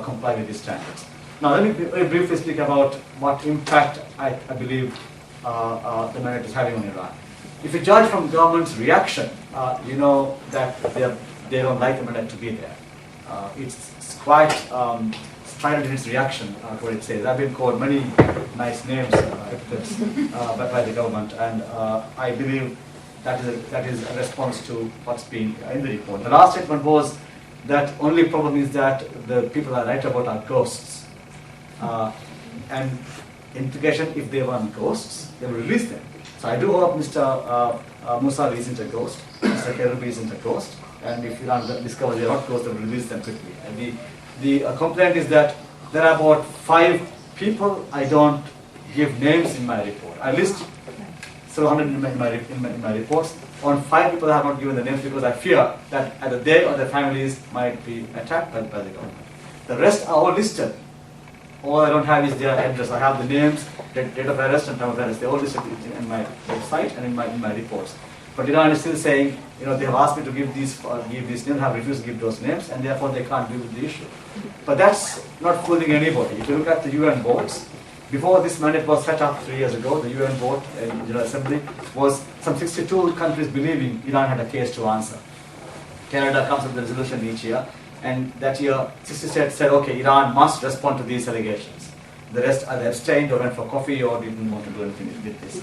comply with these standards. Now, let me very briefly speak about what impact I believe the mandate is having on Iran. If you judge from government's reaction, you know that they don't like the mandate to be there. It's quite strident in its reaction to what it says. I've been called many nice names by the government, and I believe that is a response to what's been in the report. The last statement was that only problem is that the people I write about are ghosts. And implication, if they weren't ghosts, they will release them. So I do hope Mr. Musavi isn't a ghost, Mr. Kerubi isn't a ghost, and if Iran discovers they're not ghosts, they will release them quickly. And the complaint is that there are about 5 people I don't give names in my report. I list several hundred in my reports. On 5 people I have not given the names because I fear that either they or their families might be attacked by the government. The rest are all listed. All I don't have is their address. I have the names, date of arrest and time of arrest. They all listed in my website and in my reports. But Iran is still saying, they have asked me to give these names, I have refused to give those names, and therefore they can't deal with the issue. But that's not fooling anybody. If you look at the UN boards, before this mandate was set up 3 years ago, the UN board in General Assembly was some 62 countries believing Iran had a case to answer. Canada comes with a resolution each year, and that year 60 states said, okay, Iran must respond to these allegations. The rest either abstained or went for coffee or didn't want to do anything with this.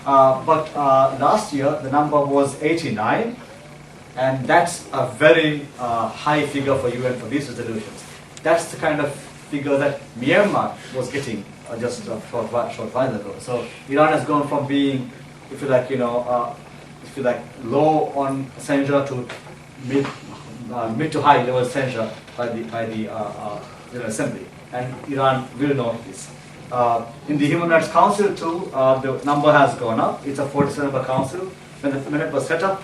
But last year the number was 89, and that's a very high figure for UN for these resolutions. That's the kind of figure that Myanmar was getting just a short while ago. So Iran has gone from being, if you like, low on censure to mid to high level censure by the General Assembly, and Iran will know this. In the Human Rights Council too, the number has gone up. It's a 47-member council. When it was set up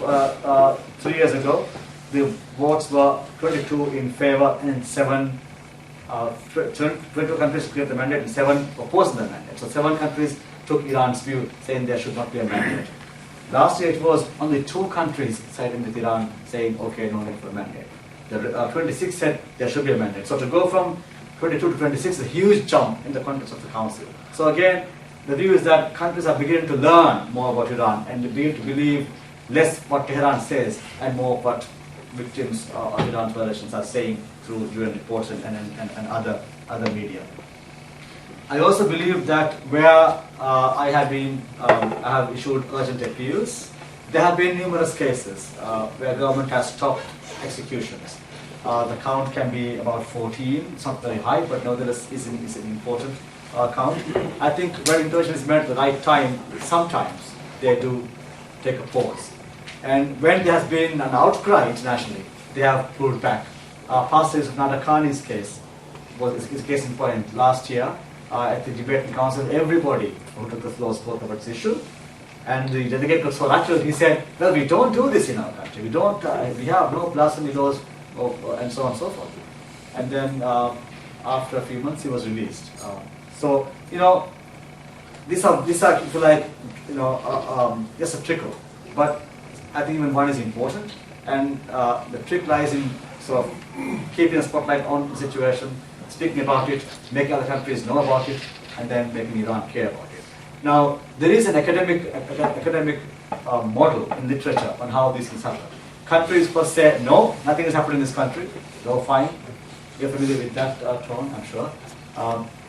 3 years ago, the votes were 22 in favor and 22 countries created the mandate and 7 opposed the mandate. So 7 countries took Iran's view, saying there should not be a mandate. Last year it was only 2 countries siding with Iran, saying okay, no need for a mandate. The 26 said there should be a mandate. So to go from 22 to 26 is a huge jump in the context of the council. So again, the view is that countries are beginning to learn more about Iran and begin to believe less what Tehran says and more what victims of Iran's violations are saying through UN reports and other media. I also believe that where I have issued urgent appeals, there have been numerous cases where government has stopped executions. The count can be about 14. It's not very high, but nevertheless is an important count. I think where intervention is made at the right time, sometimes they do take a pause. And when there has been an outcry internationally, they have pulled back. Pastor Yusuf Nadakani's case was his case in point last year at the debate in council. Everybody who took the floor spoke about this issue. And the delegate got so actual, he said, well, we don't do this in our country. We have no blasphemy laws, and so on and so forth. And then after a few months, he was released. So these are, if you like, just a trickle. But I think even one is important, and the trick lies in sort of keeping a spotlight on the situation, speaking about it, making other countries know about it, and then making Iran care about it. Now, there is an academic model in literature on how these things happen. Countries first say, no, nothing has happened in this country, go fine. You're familiar with that tone, I'm sure.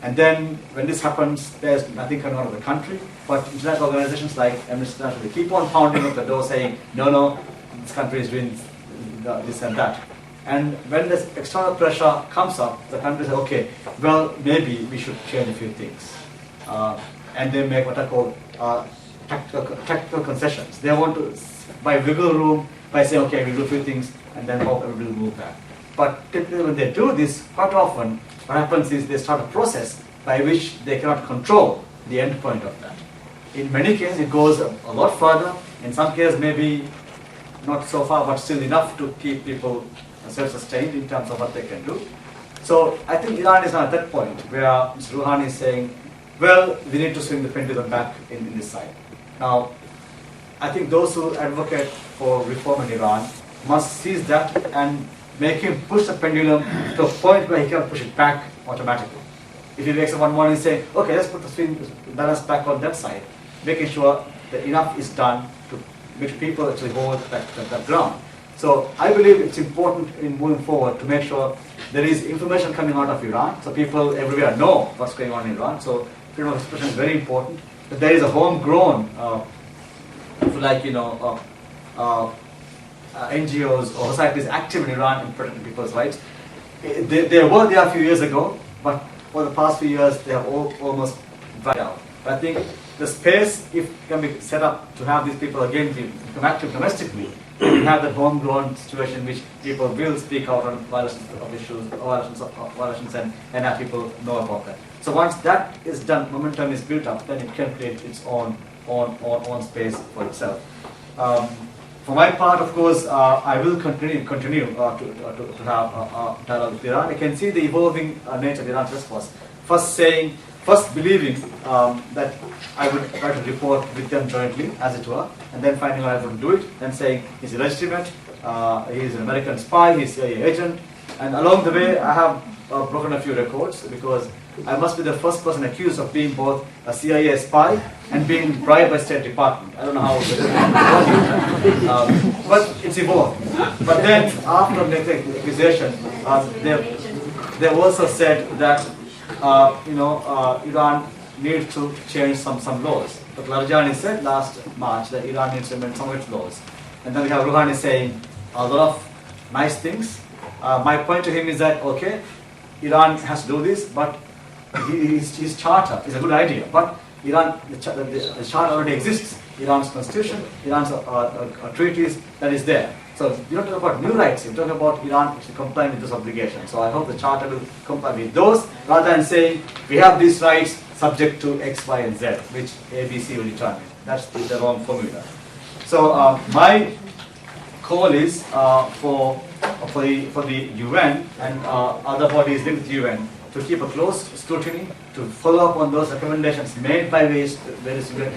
And then when this happens, there's nothing coming out of the country, but international organizations like Amnesty International, they keep on pounding at the door saying, no, this country is doing this and that. And when this external pressure comes up, the countries say, okay, well, maybe we should change a few things. And they make what are called tactical concessions. They want to buy wiggle room by saying, okay, we'll do a few things, and then hope everybody will move back. But typically when they do this, quite often, what happens is they start a process by which they cannot control the end point of that. In many cases, it goes a lot further. In some cases, maybe not so far, but still enough to keep people self-sustained in terms of what they can do. So I think Iran is now at that point where Mr. Rouhani is saying, well, we need to swing the pendulum back in this side. Now, I think those who advocate for reform in Iran must seize that and make him push the pendulum to a point where he can push it back automatically. If he wakes up one morning and say, okay, let's put the swing balance back on that side, making sure that enough is done to make people actually hold that ground. So I believe it's important in moving forward to make sure there is information coming out of Iran, so people everywhere know what's going on in Iran. So freedom of expression is very important. But there is a homegrown, if you like, NGOs or societies active in Iran in protecting people's rights. They were there a few years ago, but for the past few years they have almost dried out. But I think the space, if can be set up to have these people again become active domestically, we have the homegrown situation in which people will speak out on violations of issues, violations and have people know about that. So once that is done, momentum is built up, then it can create its own space for itself. For my part, of course, I will continue to have dialogue with Iran. I can see the evolving nature of Iran's response. First believing that I would try to report with them jointly, as it were, and then finding out I wouldn't do it, then saying he's illegitimate, he's an American spy, he's a CIA agent, and along the way I have broken a few records because I must be the first person accused of being both a CIA spy and being bribed by State Department. I don't know how but it's evolved. But then after making the accusation, they've also said that Iran needs to change some laws. Dr. Larijani said last March that Iran needs to amend some of its laws. And then we have Rouhani saying a lot of nice things. My point to him is that, okay, Iran has to do this, but his charter is a good idea. But Iran, the charter already exists. Iran's constitution, Iran's treaties, that is there. So you don't talk about new rights, you talk about Iran actually complying with those obligations. So I hope the charter will comply with those, rather than saying we have these rights subject to X, Y, and Z, which A, B, C will determine. That's the wrong formula. So my call is for the UN and other bodies linked to the UN to keep a close scrutiny, to follow up on those recommendations made by various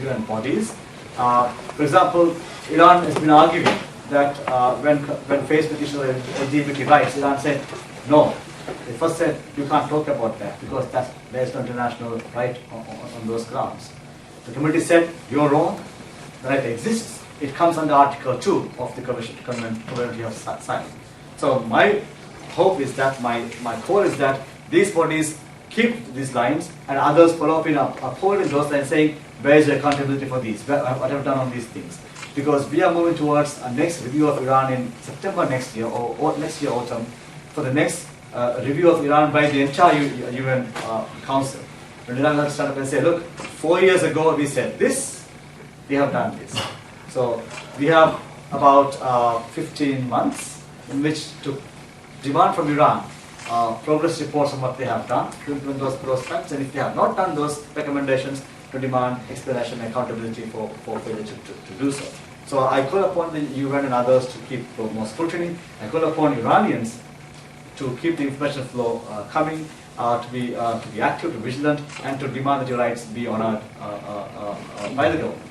UN bodies. For example, Iran has been arguing that when faced with issues of LGBT rights, Iran said, no. They first said, you can't talk about that because that's based on international right on those grounds. The committee said, you're wrong, the right exists. It comes under Article 2 of the Convention of Signed. So my hope is that, my call is that these bodies keep these lines and others follow up in upholding those lines, saying, where is the accountability for these? What have you done on these things? Because we are moving towards a next review of Iran in September next year, or next year autumn, for the next review of Iran by the entire UN Council. When Iran has to stand up and say, look, 4 years ago we said this, we have done this. So we have about 15 months in which to demand from Iran progress reports on what they have done, to implement those facts, and if they have not done those recommendations, to demand explanation and accountability for failure to do so. So I call upon the UN and others to keep more scrutiny. I call upon Iranians to keep the information flow coming, to be active, to be vigilant, and to demand that your rights be honored by the government.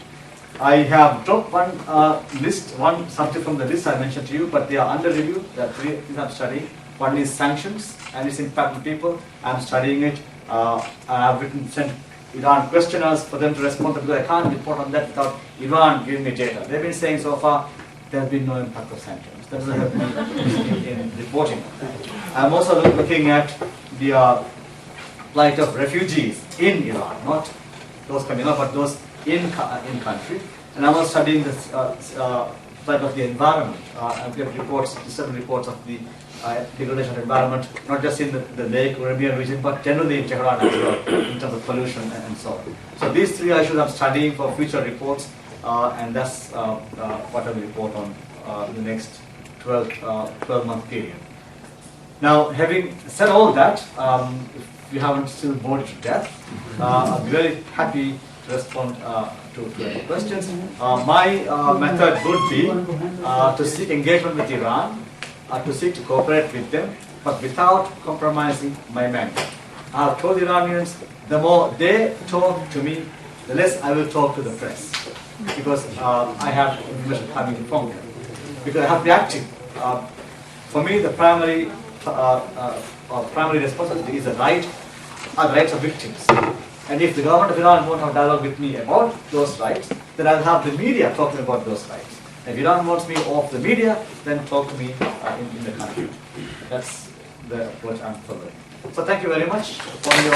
I have dropped one subject from the list I mentioned to you, but they are under review. There are 3 things I'm studying. One is sanctions and its impact on people. I'm studying it. I have sent Iran questionnaires for them to respond to, because I can't report on that without Iran giving me data. They've been saying so far there has been no impact of sanctions. That doesn't help me in reporting on that. I'm also looking at the plight of refugees in Iran, not those coming out, but those in country. And I'm also studying the plight of the environment. I've got several reports of the degradation of the environment, not just in the Lake Caribbean region, but generally in Tehran as well, in terms of pollution and so on. So these 3 issues I'm studying for future reports, and that's what I will report on in the next 12-month period. Now, having said all that, if you haven't still bored you to death, I'll be very happy to respond to any questions. My method would be to seek engagement with Iran to seek to cooperate with them, but without compromising my mandate. I have told the Iranians, the more they talk to me, the less I will talk to the press, because I have information coming from them. Because I have to be active. For me, the primary responsibility is the rights of victims. And if the government of Iran won't have dialogue with me about those rights, then I'll have the media talking about those rights. If Iran wants me off the media, then talk to me in the country. That's the approach I'm following. So thank you very much for your